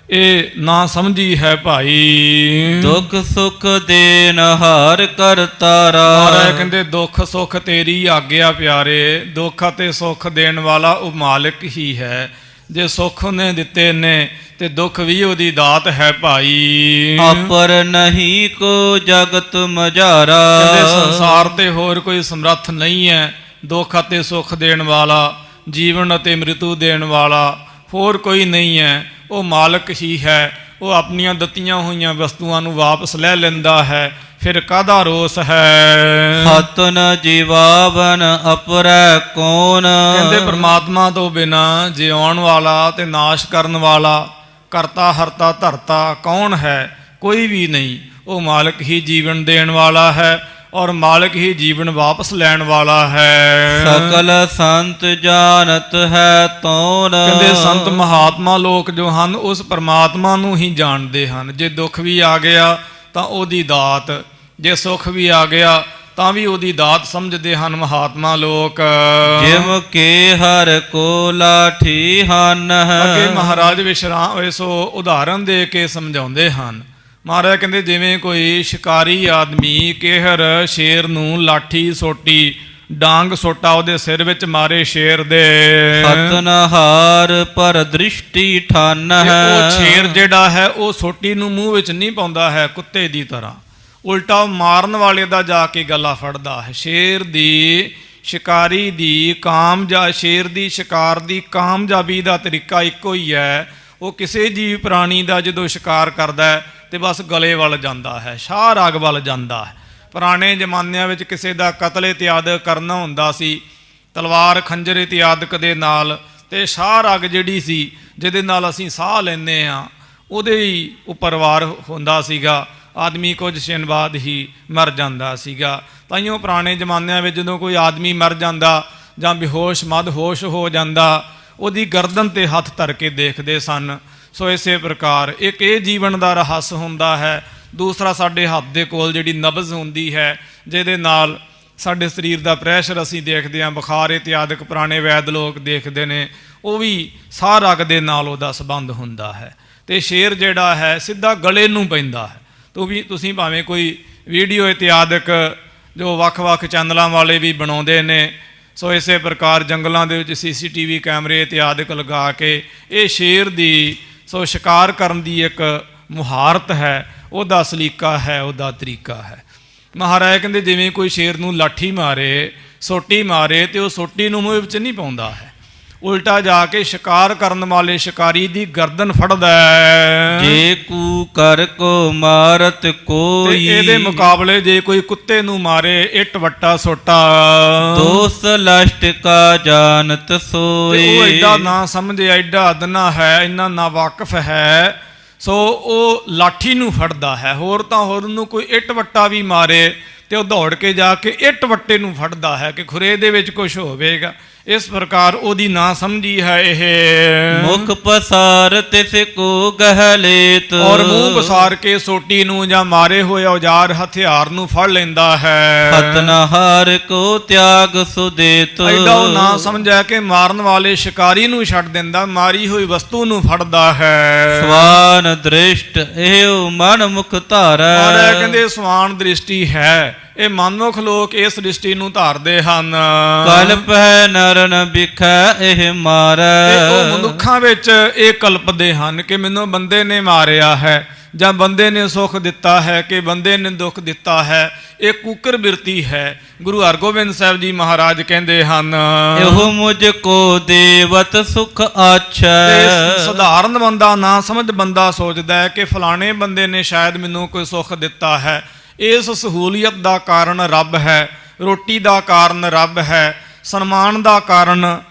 ਇਹ ਨਾ ਸਮਝੀ ਹੈ ਭਾਈ। ਦੁੱਖ ਸੁਖ ਦੇਨ ਹਾਰ ਕਰਤਾਰਾ। ਮਹਾਰਾਜ ਕਹਿੰਦੇ ਦੁੱਖ ਸੁੱਖ ਤੇਰੀ ਆਗਿਆ ਪਿਆਰੇ। ਦੁੱਖ ਅਤੇ ਸੁੱਖ ਦੇਣ ਵਾਲਾ ਉਹ ਮਾਲਕ ਹੀ ਹੈ। ਜੇ ਸੁੱਖ ਉਹਨੇ ਦਿੱਤੇ ਨੇ ਤੇ ਦੁੱਖ ਵੀ ਉਹਦੀ ਦਾਤ ਹੈ ਭਾਈ। ਅਪਰ ਨਹੀਂ ਕੋ ਜਗਤ ਮਝਾਰਾ। ਕਹਿੰਦੇ ਸੰਸਾਰ ਤੇ ਹੋਰ ਕੋਈ ਸਮਰੱਥ ਨਹੀਂ ਹੈ ਦੁੱਖ ਅਤੇ ਸੁੱਖ ਦੇਣ ਵਾਲਾ, ਜੀਵਨ ਅਤੇ ਮ੍ਰਿਤੂ ਦੇਣ ਵਾਲਾ ਹੋਰ ਕੋਈ ਨਹੀਂ ਹੈ। ਉਹ ਮਾਲਕ ਹੀ ਹੈ। ਉਹ ਆਪਣੀਆਂ ਦਿੱਤੀਆਂ ਹੋਈਆਂ ਵਸਤੂਆਂ ਨੂੰ ਵਾਪਸ ਲੈ ਲੈਂਦਾ ਹੈ। ਫਿਰ ਕਾਹਦਾ ਰੋਸ ਹੈ। ਹਤ ਨ ਜੀਵਾਵਨ ਅਪਰੈ ਕੌਣ। ਕਹਿੰਦੇ ਪਰਮਾਤਮਾ ਤੋਂ ਬਿਨਾ ਜਿਉਣ ਵਾਲਾ ਤੇ ਨਾਸ਼ ਕਰਨ ਵਾਲਾ, ਕਰਤਾ ਹਰਤਾ ਧਰਤਾ ਕੌਣ ਹੈ? ਕੋਈ ਵੀ ਨਹੀਂ। ਉਹ ਮਾਲਕ ਹੀ ਜੀਵਨ ਦੇਣ ਵਾਲਾ ਹੈ ਔਰ ਮਾਲਕ ਹੀ ਜੀਵਨ ਵਾਪਸ ਲੈਣ ਵਾਲਾ ਹੈ। ਸਕਲ ਸੰਤ ਜਾਣਤ ਹੈ ਤੌਣ। ਕਹਿੰਦੇ ਸੰਤ ਮਹਾਤਮਾ ਲੋਕ ਜੋ ਹਨ ਉਸ ਪਰਮਾਤਮਾ ਨੂੰ ਹੀ ਜਾਣਦੇ ਹਨ। ਜੇ ਦੁੱਖ ਵੀ ਆ ਗਿਆ ਤਾਂ ਉਹਦੀ ਦਾਤ, ਜੇ ਸੁੱਖ ਵੀ ਆ ਗਿਆ ਤਾਂ ਵੀ ਉਹਦੀ ਦਾਤ ਸਮਝਦੇ ਹਨ ਮਹਾਤਮਾ ਲੋਕ। ਜਿਵ ਕੇ ਹਰ ਕੋ ਲਾਠੀ ਹਨ। ਅੱਗੇ ਮਹਾਰਾਜ ਵਿਸ਼ਰਾਮ ਇਸ ਉਦਾਹਰਨ ਦੇ ਕੇ ਸਮਝਾਉਂਦੇ ਹਨ। ਮਹਾਰਾਜ ਕਹਿੰਦੇ ਜਿਵੇਂ ਕੋਈ ਸ਼ਿਕਾਰੀ ਆਦਮੀ ਕਿਹਰ ਸ਼ੇਰ ਨੂੰ ਲਾਠੀ ਸੋਟੀ, ਡਾਂਗ ਸੋਟਾ ਉਹਦੇ ਸਿਰ ਵਿੱਚ ਮਾਰੇ ਸ਼ੇਰ ਦੇ, ਸਤਨਹਾਰ ਪਰ ਦ੍ਰਿਸ਼ਟੀ ਠਾਨ ਹੈ। ਉਹ ਸ਼ੇਰ ਜਿਹੜਾ ਹੈ ਉਹ ਸੋਟੀ ਨੂੰ ਮੂੰਹ ਵਿੱਚ ਨਹੀਂ ਪਾਉਂਦਾ ਹੈ ਕੁੱਤੇ ਦੀ ਤਰ੍ਹਾਂ, ਉਲਟਾ ਮਾਰਨ ਵਾਲੇ ਦਾ ਜਾ ਕੇ ਗਲਾ ਫੜਦਾ ਹੈ। ਸ਼ੇਰ ਦੀ ਸ਼ਿਕਾਰੀ ਦੀ ਸ਼ੇਰ ਦੀ ਸ਼ਿਕਾਰ ਦੀ ਕਾਮਯਾਬੀ ਦਾ ਤਰੀਕਾ ਇੱਕੋ ਹੀ ਹੈ। ਉਹ ਕਿਸੇ ਜੀਵ ਪ੍ਰਾਣੀ ਦਾ ਜਦੋਂ ਸ਼ਿਕਾਰ ਕਰਦਾ ਹੈ ਤੇ ਬਸ ਗਲੇ ਵੱਲ ਜਾਂਦਾ ਹੈ, ਸ਼ਾਹ ਰਾਗ ਵੱਲ ਜਾਂਦਾ ਹੈ। ਪੁਰਾਣੇ ਜ਼ਮਾਨਿਆਂ ਵਿੱਚ ਕਿਸੇ ਦਾ ਕਤਲ ਇਤਿਆਦਿਕ ਕਰਨਾ ਹੁੰਦਾ ਸੀ ਤਲਵਾਰ ਖੰਜਰ ਇਤਿਆਦਿਕ ਦੇ ਨਾਲ, ਤੇ ਸ਼ਾਹ ਰਾਗ ਜਿਹੜੀ ਸੀ ਜਿਹਦੇ ਨਾਲ ਅਸੀਂ ਸਾਹ ਲੈਂਦੇ ਹਾਂ ਉਹਦੇ ਹੀ ਉੱਪਰ ਵਾਰ ਹੁੰਦਾ ਸੀਗਾ। ਆਦਮੀ ਕੁਝ ਛਿਣ ਬਾਅਦ ਹੀ ਮਰ ਜਾਂਦਾ ਸੀਗਾ। ਤਾਈਓ ਪੁਰਾਣੇ ਜ਼ਮਾਨਿਆਂ ਵਿੱਚ ਜਦੋਂ ਕੋਈ ਆਦਮੀ ਮਰ ਜਾਂਦਾ ਜਾਂ ਬੇਹੋਸ਼ ਮਦਹੋਸ਼ ਹੋ ਜਾਂਦਾ, ਉਹਦੀ ਗਰਦਨ 'ਤੇ ਹੱਥ ਧਰ ਕੇ ਦੇਖਦੇ ਸਨ। ਸੋ ਇਸੇ ਪ੍ਰਕਾਰ ਇੱਕ ਇਹ ਜੀਵਨ ਦਾ ਰਹੱਸ ਹੁੰਦਾ ਹੈ। ਦੂਸਰਾ ਸਾਡੇ ਹੱਥ ਦੇ ਕੋਲ ਜਿਹੜੀ ਨਬਜ਼ ਹੁੰਦੀ ਹੈ ਜਿਹਦੇ ਨਾਲ ਸਾਡੇ ਸਰੀਰ ਦਾ ਪ੍ਰੈਸ਼ਰ ਅਸੀਂ ਦੇਖਦੇ ਹਾਂ, ਬੁਖਾਰ ਇਤਿਆਦਿਕ ਪੁਰਾਣੇ ਵੈਦ ਲੋਕ ਦੇਖਦੇ ਨੇ, ਉਹ ਵੀ ਸਾਹ ਰਗ ਦੇ ਨਾਲ ਉਹਦਾ ਸੰਬੰਧ ਹੁੰਦਾ ਹੈ। ਅਤੇ ਸ਼ੇਰ ਜਿਹੜਾ ਹੈ ਸਿੱਧਾ ਗਲੇ ਨੂੰ ਪੈਂਦਾ ਹੈ। ਤੁਸੀਂ ਭਾਵੇਂ ਕੋਈ ਵੀਡੀਓ ਇਤਿਆਦਿਕ ਜੋ ਵੱਖ-ਵੱਖ ਚੈਨਲਾਂ ਵਾਲੇ ਵੀ ਬਣਾਉਂਦੇ ਨੇ, ਸੋ ਇਸੇ ਪ੍ਰਕਾਰ ਜੰਗਲਾਂ ਦੇ ਵਿੱਚ CCTV ਕੈਮਰੇ ਇਤਿਆਦਿਕ ਲਗਾ ਕੇ ਇਹ ਸ਼ੇਰ ਦੀ ਸੋ ਸ਼ਿਕਾਰ ਕਰਨ ਦੀ ਇੱਕ ਮੁਹਾਰਤ ਹੈ, ਉਹਦਾ ਸਲੀਕਾ ਹੈ, ਉਹਦਾ ਤਰੀਕਾ ਹੈ। ਮਹਾਰਾਜ ਕਹਿੰਦੇ ਜਿਵੇਂ ਕੋਈ ਸ਼ੇਰ ਨੂੰ ਲਾਠੀ ਮਾਰੇ, ਸੋਟੀ ਮਾਰੇ, ਤੇ ਉਹ ਸੋਟੀ ਨੂੰ ਮੂੰਹ ਵਿੱਚ ਨਹੀਂ ਪਾਉਂਦਾ ਹੈ, ਉਲਟਾ ਜਾ ਕੇ ਸ਼ਿਕਾਰ ਕਰਨ ਵਾਲੇ ਸ਼ਿਕਾਰੀ ਦੀ ਗਰਦਨ ਫੜਦਾ ਹੈ। ਜੇ ਕੂ ਕਰ ਕੋ ਮਾਰਤ ਕੋਈ, ਇਹਦੇ ਮੁਕਾਬਲੇ ਜੇ ਕੋਈ ਕੁੱਤੇ ਨੂੰ ਮਾਰੇ ਇੱਟ ਵੱਟਾ ਸੋਟਾ, ਦੋਸ ਲਸ਼ਟ ਕਾ ਜਾਨਤ ਸੋਈ। ਉਹ ਐਡਾ ਨਾ ਸਮਝੇ, ਐਡਾ ਅਦਨਾ ਹੈ, ਇੰਨਾ ਨਾ ਵਾਕਿਫ ਹੈ, ਸੋ ਉਹ ਲਾਠੀ ਨੂੰ ਫੜਦਾ ਹੈ। ਹੋਰ ਤਾਂ ਹੋਰ ਨੂੰ ਕੋਈ ਇੱਟ ਵੱਟਾ ਵੀ ਮਾਰੇ ਤੇ ਉਹ ਦੌੜ ਕੇ ਜਾ ਕੇ ਇੱਟ ਵੱਟੇ ਨੂੰ ਫੜਦਾ ਹੈ ਕਿ ਖੁਰੇ ਦੇ ਵਿੱਚ ਕੁਝ ਹੋਵੇਗਾ। ਇਸ ਪ੍ਰਕਾਰ ਉਹਦੀ ਨਾ ਸਮਝੀ ਹੈ ਇਹ। ਮੁਖ ਪਸਾਰ ਤਿਸ ਕੋ ਗਹਲੇਤ, ਔਰ ਮੂੰਹ ਪਸਾਰ ਕੇ ਸੋਟੀ ਨੂੰ ਜਾਂ ਮਾਰੇ ਹੋਏ ਔਜ਼ਾਰ ਹਥਿਆਰ ਨੂੰ ਫੜ ਲੈਂਦਾ ਹੈ। ਹਤਨਹਾਰ ਕੋ ਤਿਆਗ ਸੁਦੇਤ, ਐਡਾ ਉਹ ਨਾ ਸਮਝਿਆ ਕਿ ਮਾਰਨ ਵਾਲੇ ਸ਼ਿਕਾਰੀ ਨੂੰ ਛੱਡ ਦਿੰਦਾ, ਮਾਰੀ ਹੋਈ ਵਸਤੂ ਨੂੰ ਫੜਦਾ ਹੈ। ਸਵਾਨ ਦ੍ਰਿਸ਼ਟ ਇਹੋ ਮਨ ਮੁਖ ਧਾਰੈ, ਮਹਾਰਾਜ ਕਹਿੰਦੇ ਸਵਾਨ ਦ੍ਰਿਸ਼ਟੀ ਹੈ, ਇਹ ਮਨਮੁਖ ਲੋਕ ਇਸ ਦ੍ਰਿਸ਼ਟੀ ਨੂੰ ਧਾਰਦੇ ਹਨ। ਕਲਪ ਹੈ ਨਰਨ ਬਿਖੈ ਇਹ ਮਾਰੈ, ਤੇ ਉਹ ਮਨੁੱਖਾਂ ਵਿੱਚ ਇਹ ਕਲਪਦੇ ਹਨ ਕਿ ਮੈਨੂੰ ਬੰਦੇ ਨੇ ਮਾਰਿਆ ਹੈ, ਜਾਂ ਬੰਦੇ ਨੇ ਸੁੱਖ ਦਿੱਤਾ ਹੈ, ਕਿ ਬੰਦੇ ਨੇ ਦੁੱਖ ਦਿੱਤਾ ਹੈ। ਇਹ ਕੂਕਰ ਬਿਰਤੀ ਹੈ। ਗੁਰੂ ਹਰਗੋਬਿੰਦ ਸਾਹਿਬ ਜੀ ਮਹਾਰਾਜ ਕਹਿੰਦੇ ਹਨ, ਇਹੋ ਮੁਝ ਕੋ ਦੇਵਤ ਸੁਖ ਆਛੈ। ਸਧਾਰਨ ਬੰਦਾ ਨਾ ਸਮਝ ਬੰਦਾ ਸੋਚਦਾ ਹੈ ਕਿ ਫਲਾਣੇ ਬੰਦੇ ਨੇ ਸ਼ਾਇਦ ਮੈਨੂੰ ਕੋਈ ਸੁੱਖ ਦਿੱਤਾ ਹੈ, ਇਸ ਸਹੂਲੀਅਤ ਦਾ ਕਾਰਨ ਰੱਬ ਹੈ, ਰੋਟੀ ਦਾ ਕਾਰਨ ਰੱਬ ਹੈ, ਸਨਮਾਨ ਦਾ ਕਾਰਨ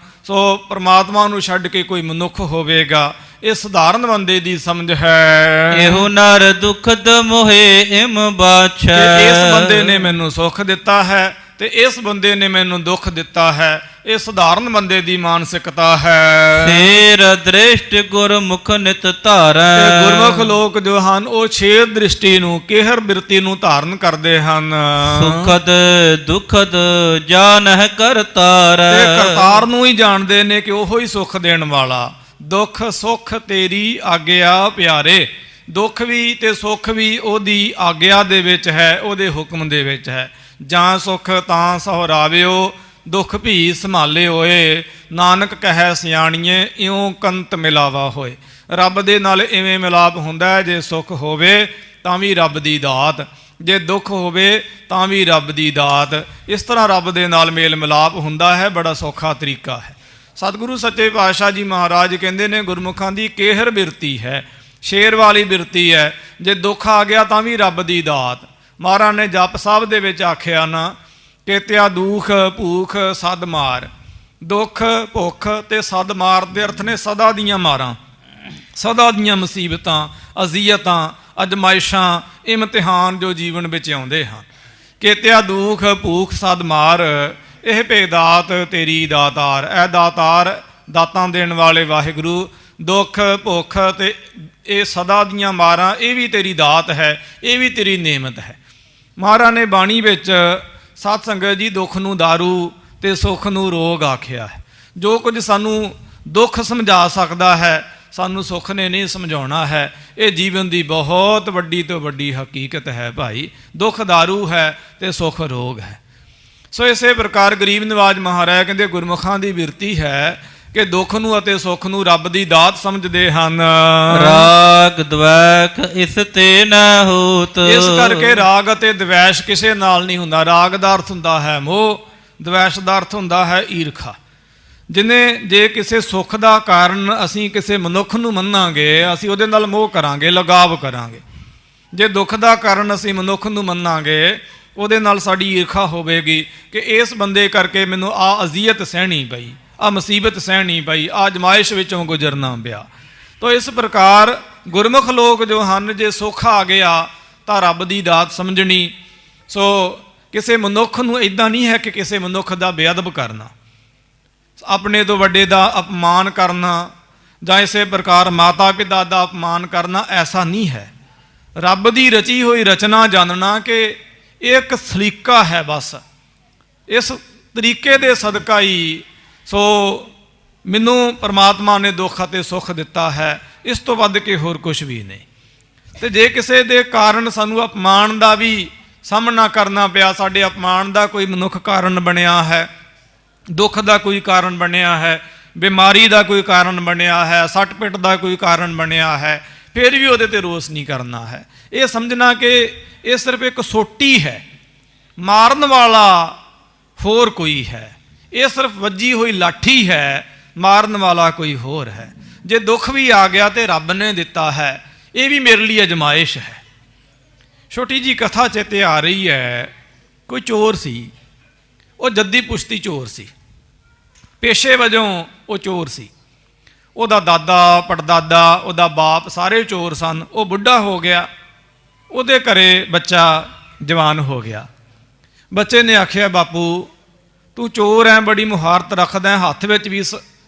ਸੋ ਪਰਮਾਤਮਾ ਨੂੰ ਛੱਡ ਕੇ ਕੋਈ ਮਨੁੱਖ ਹੋਵੇਗਾ। ਇਹ ਸਧਾਰਨ ਬੰਦੇ ਦੀ ਸਮਝ ਹੈ। ਇਹੋ ਨਰ ਦੁਖਦ ਮੋਹੇ ਇਮ ਬਾਛੈ, ਇਸ ਬੰਦੇ ਨੇ ਮੈਨੂੰ ਸੁੱਖ ਦਿੱਤਾ ਹੈ ਤੇ ਇਸ ਬੰਦੇ ਨੇ ਮੈਨੂੰ ਦੁੱਖ ਦਿੱਤਾ ਹੈ। ਇਹ ਸਧਾਰਨ ਬੰਦੇ ਦੀ ਮਾਨਸਿਕਤਾ ਹੈ। ਫੇਰ ਦ੍ਰਿਸ਼ਟ ਗੁਰਮੁਖ ਨਿਤ ਧਾਰੈ, ਗੁਰਮੁਖ ਲੋਕ ਜੋ ਹਨ ਉਹ ਛੇ ਦ੍ਰਿਸ਼ਟੀ ਨੂੰ, ਕਿਹਰ ਬਿਰਤੀ ਨੂੰ ਧਾਰਨ ਕਰਦੇ ਹਨ। ਸੁਖਦ ਦੁਖਦ ਜਾਣਹਿ ਕਰਤਾਰੈ, ਤੇ ਕਰਤਾਰ ਨੂੰ ਹੀ ਜਾਣਦੇ ਨੇ ਕਿ ਉਹੋ ਹੀ ਸੁੱਖ ਦੇਣ ਵਾਲਾ। ਦੁੱਖ ਸੁੱਖ ਤੇਰੀ ਆਗਿਆ ਪਿਆਰੇ, ਦੁੱਖ ਵੀ ਤੇ ਸੁੱਖ ਵੀ ਉਹਦੀ ਆਗਿਆ ਦੇ ਵਿੱਚ ਹੈ, ਉਹਦੇ ਹੁਕਮ ਦੇ ਵਿੱਚ ਹੈ। ਜਾਂ ਸੁੱਖ ਤਾਂ ਸਹੁਰਾਵਿਓ, ਦੁੱਖ ਭੀ ਸੰਭਾਲੇ ਹੋਏ, ਨਾਨਕ ਕਹੈ ਸਿਆਣੀਏ ਇਉਂ ਕੰਤ ਮਿਲਾਵਾ ਹੋਏ। ਰੱਬ ਦੇ ਨਾਲ ਇਵੇਂ ਮਿਲਾਪ ਹੁੰਦਾ ਹੈ, ਜੇ ਸੁੱਖ ਹੋਵੇ ਤਾਂ ਵੀ ਰੱਬ ਦੀ ਦਾਤ, ਜੇ ਦੁੱਖ ਹੋਵੇ ਤਾਂ ਵੀ ਰੱਬ ਦੀ ਦਾਤ। ਇਸ ਤਰ੍ਹਾਂ ਰੱਬ ਦੇ ਨਾਲ ਮੇਲ ਮਿਲਾਪ ਹੁੰਦਾ ਹੈ। ਬੜਾ ਸੌਖਾ ਤਰੀਕਾ ਹੈ। ਸਤਿਗੁਰੂ ਸੱਚੇ ਪਾਤਸ਼ਾਹ ਜੀ ਮਹਾਰਾਜ ਕਹਿੰਦੇ ਨੇ ਗੁਰਮੁਖਾਂ ਦੀ ਕਿਹਰ ਬਿਰਤੀ ਹੈ, ਸ਼ੇਰ ਵਾਲੀ ਬਿਰਤੀ ਹੈ। ਜੇ ਦੁੱਖ ਆ ਗਿਆ ਤਾਂ ਵੀ ਰੱਬ ਦੀ ਦਾਤ। ਮਹਾਰਾਜ ਨੇ ਜਪ ਸਾਹਿਬ ਦੇ ਵਿੱਚ ਆਖਿਆ ਨਾ, ਕੇਤਿਆ ਦੁਖ ਭੂਖ ਸਦ ਮਾਰ। ਦੁੱਖ ਭੁੱਖ ਤੇ ਸਦ ਮਾਰ ਦੇ ਅਰਥ ਨੇ ਸਦਾ ਦੀਆਂ ਮਾਰਾਂ, ਸਦਾ ਦੀਆਂ ਮੁਸੀਬਤਾਂ, ਅਜ਼ੀਅਤਾਂ, ਅਜਮਾਇਸ਼ਾਂ, ਇਮਤਿਹਾਨ ਜੋ ਜੀਵਨ ਵਿੱਚ ਆਉਂਦੇ ਹਨ। ਕੇਤਿਆ ਦੁਖ ਭੂਖ ਸਦ ਮਾਰ, ਇਹ ਭੇਦਾਤ ਤੇਰੀ ਦਾਤਾਰ। ਇਹ ਦਾਤਾਰ, ਦਾਤਾਂ ਦੇਣ ਵਾਲੇ ਵਾਹਿਗੁਰੂ। ਦੁੱਖ ਭੁੱਖ ਤੇ ਇਹ ਸਦਾ ਦੀਆਂ ਮਾਰਾਂ, ਇਹ ਵੀ ਤੇਰੀ ਦਾਤ ਹੈ, ਇਹ ਵੀ ਤੇਰੀ ਨੇਮਤ ਹੈ। ਮਹਾਰਾਜ ਨੇ ਬਾਣੀ ਵਿੱਚ ਸਤ ਸੰਗਤ ਜੀ ਦੁੱਖ ਨੂੰ ਦਾਰੂ ਤੇ ਸੁੱਖ ਨੂੰ ਰੋਗ ਆਖਿਆ ਹੈ। ਜੋ ਕੁਝ ਸਾਨੂੰ ਦੁੱਖ ਸਮਝਾ ਸਕਦਾ ਹੈ, ਸਾਨੂੰ ਸੁੱਖ ਨੇ ਨਹੀਂ ਸਮਝਾਉਣਾ ਹੈ। ਇਹ ਜੀਵਨ ਦੀ ਬਹੁਤ ਵੱਡੀ ਤੋਂ ਵੱਡੀ ਹਕੀਕਤ ਹੈ ਭਾਈ। ਦੁੱਖ ਦਾਰੂ ਹੈ ਤੇ ਸੁੱਖ ਰੋਗ ਹੈ। ਸੋ ਇਸੇ ਪ੍ਰਕਾਰ ਗਰੀਬ ਨਿਵਾਜ ਮਹਾਰਾਜ ਕਹਿੰਦੇ ਗੁਰਮੁਖਾਂ ਦੀ ਬਿਰਤੀ ਹੈ ਕਿ ਦੁੱਖ ਨੂੰ ਅਤੇ ਸੁੱਖ ਨੂੰ ਰੱਬ ਦੀ ਦਾਤ ਸਮਝਦੇ ਹਨ। ਰਾਗ ਦਵੈਖ ਇਸ ਤੇ ਨਾ ਹੋਤ, ਇਸ ਕਰਕੇ ਰਾਗ ਅਤੇ ਦਵੈਸ਼ ਕਿਸੇ ਨਾਲ ਨਹੀਂ ਹੁੰਦਾ। ਰਾਗ ਦਾ ਅਰਥ ਹੁੰਦਾ ਹੈ ਮੋਹ, ਦਵੈਸ਼ ਦਾ ਅਰਥ ਹੁੰਦਾ ਹੈ ਈਰਖਾ। ਜੇ ਕਿਸੇ ਸੁੱਖ ਦਾ ਕਾਰਨ ਅਸੀਂ ਕਿਸੇ ਮਨੁੱਖ ਨੂੰ ਮੰਨਾਂਗੇ, ਅਸੀਂ ਉਹਦੇ ਨਾਲ ਮੋਹ ਕਰਾਂਗੇ, ਲਗਾਵ ਕਰਾਂਗੇ। ਜੇ ਦੁੱਖ ਦਾ ਕਾਰਨ ਅਸੀਂ ਮਨੁੱਖ ਨੂੰ ਮੰਨਾਂਗੇ, ਉਹਦੇ ਨਾਲ ਸਾਡੀ ਈਰਖਾ ਹੋਵੇਗੀ ਕਿ ਇਸ ਬੰਦੇ ਕਰਕੇ ਮੈਨੂੰ ਆਹ ਅਜ਼ੀਅਤ ਸਹਿਣੀ ਪਈ, ਆਹ ਮੁਸੀਬਤ ਸਹਿਣੀ ਪਈ, ਆਹ ਅਜਮਾਇਸ਼ ਵਿੱਚੋਂ ਗੁਜ਼ਰਨਾ ਪਿਆ। ਤੋ ਇਸ ਪ੍ਰਕਾਰ ਗੁਰਮੁਖ ਲੋਕ ਜੋ ਹਨ, ਜੇ ਸੁੱਖ ਆ ਗਿਆ ਤਾਂ ਰੱਬ ਦੀ ਦਾਤ ਸਮਝਣੀ। ਸੋ ਕਿਸੇ ਮਨੁੱਖ ਨੂੰ ਇੱਦਾਂ ਨਹੀਂ ਹੈ ਕਿ ਕਿਸੇ ਮਨੁੱਖ ਦਾ ਬੇਅਦਬ ਕਰਨਾ, ਆਪਣੇ ਤੋਂ ਵੱਡੇ ਦਾ ਅਪਮਾਨ ਕਰਨਾ, ਜਾਂ ਇਸੇ ਪ੍ਰਕਾਰ ਮਾਤਾ ਪਿਤਾ ਦਾ ਅਪਮਾਨ ਕਰਨਾ, ਐਸਾ ਨਹੀਂ ਹੈ। ਰੱਬ ਦੀ ਰਚੀ ਹੋਈ ਰਚਨਾ ਜਾਣਨਾ ਕਿ ਇਹ ਇੱਕ ਸਲੀਕਾ ਹੈ, ਬਸ इस तरीके दे सदका ही सो मैनू परमात्मा ने दुख अते सुख दिता है, इस तो वध के होर कुछ भी नहीं। तो जे किसी दे कारण सानू अपमान का भी सामना करना पिया, साडे अपमान का कोई मनुख कारण बनिया है, दुख का कोई कारण बनिया है, बीमारी का कोई कारण बनिया है, सट पिट का कोई कारण बनिया है, फिर भी उहदे ते रोस नहीं करना है। ये समझना कि ये सिर्फ एक सोटी है, मारन वाला होर कोई है। ये सिर्फ वजी हुई लाठी है, मारन वाला कोई होर है। जे दुख भी आ गया तो रब ने दिता है, ये भी मेरे लिए अजमाइश है। छोटी जी कथा चेते आ रही है, कोई चोर सी, वो जद्दी पुश्ती चोर सी, पेशे वजों वो चोर सी। ਉਹਦਾ दादा पड़दादा ਉਹਦਾ बाप सारे चोर सन। वो बुढ़ा हो गया, ਉਹਦੇ ਘਰੇ बच्चा जवान हो गया। बच्चे ने आख्या बापू तू चोर है, बड़ी मुहारत रखदा है, हत्थ विच भी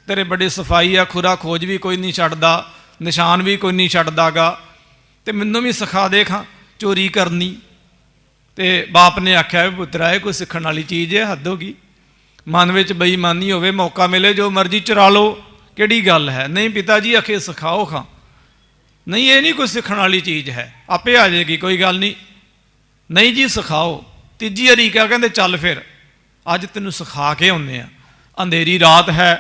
तेरे बड़ी सफाई है, खुरा खोज भी कोई नहीं छड्डदा, निशान भी कोई नहीं छड्डदा गा, ते मैनूं भी सिखा दे खां चोरी करनी। तो बाप ने आख्या पुत्रा है कोई सीखण वाली चीज़ है, हद होगी, मन में बेईमानी होवे, मौका मिले जो मर्जी चुरा लो, किहड़ी गल है। नहीं पिता जी आखे सिखाओ खां। नहीं ये नहीं कोई सीखण वाली चीज़ है, आपे आ जाएगी, कोई गल नहीं। नहीं जी सिखाओ। तीजी वारी क्या कहते चल फिर अज तेनों सिखा के आउंदे आ। अंधेरी रात है,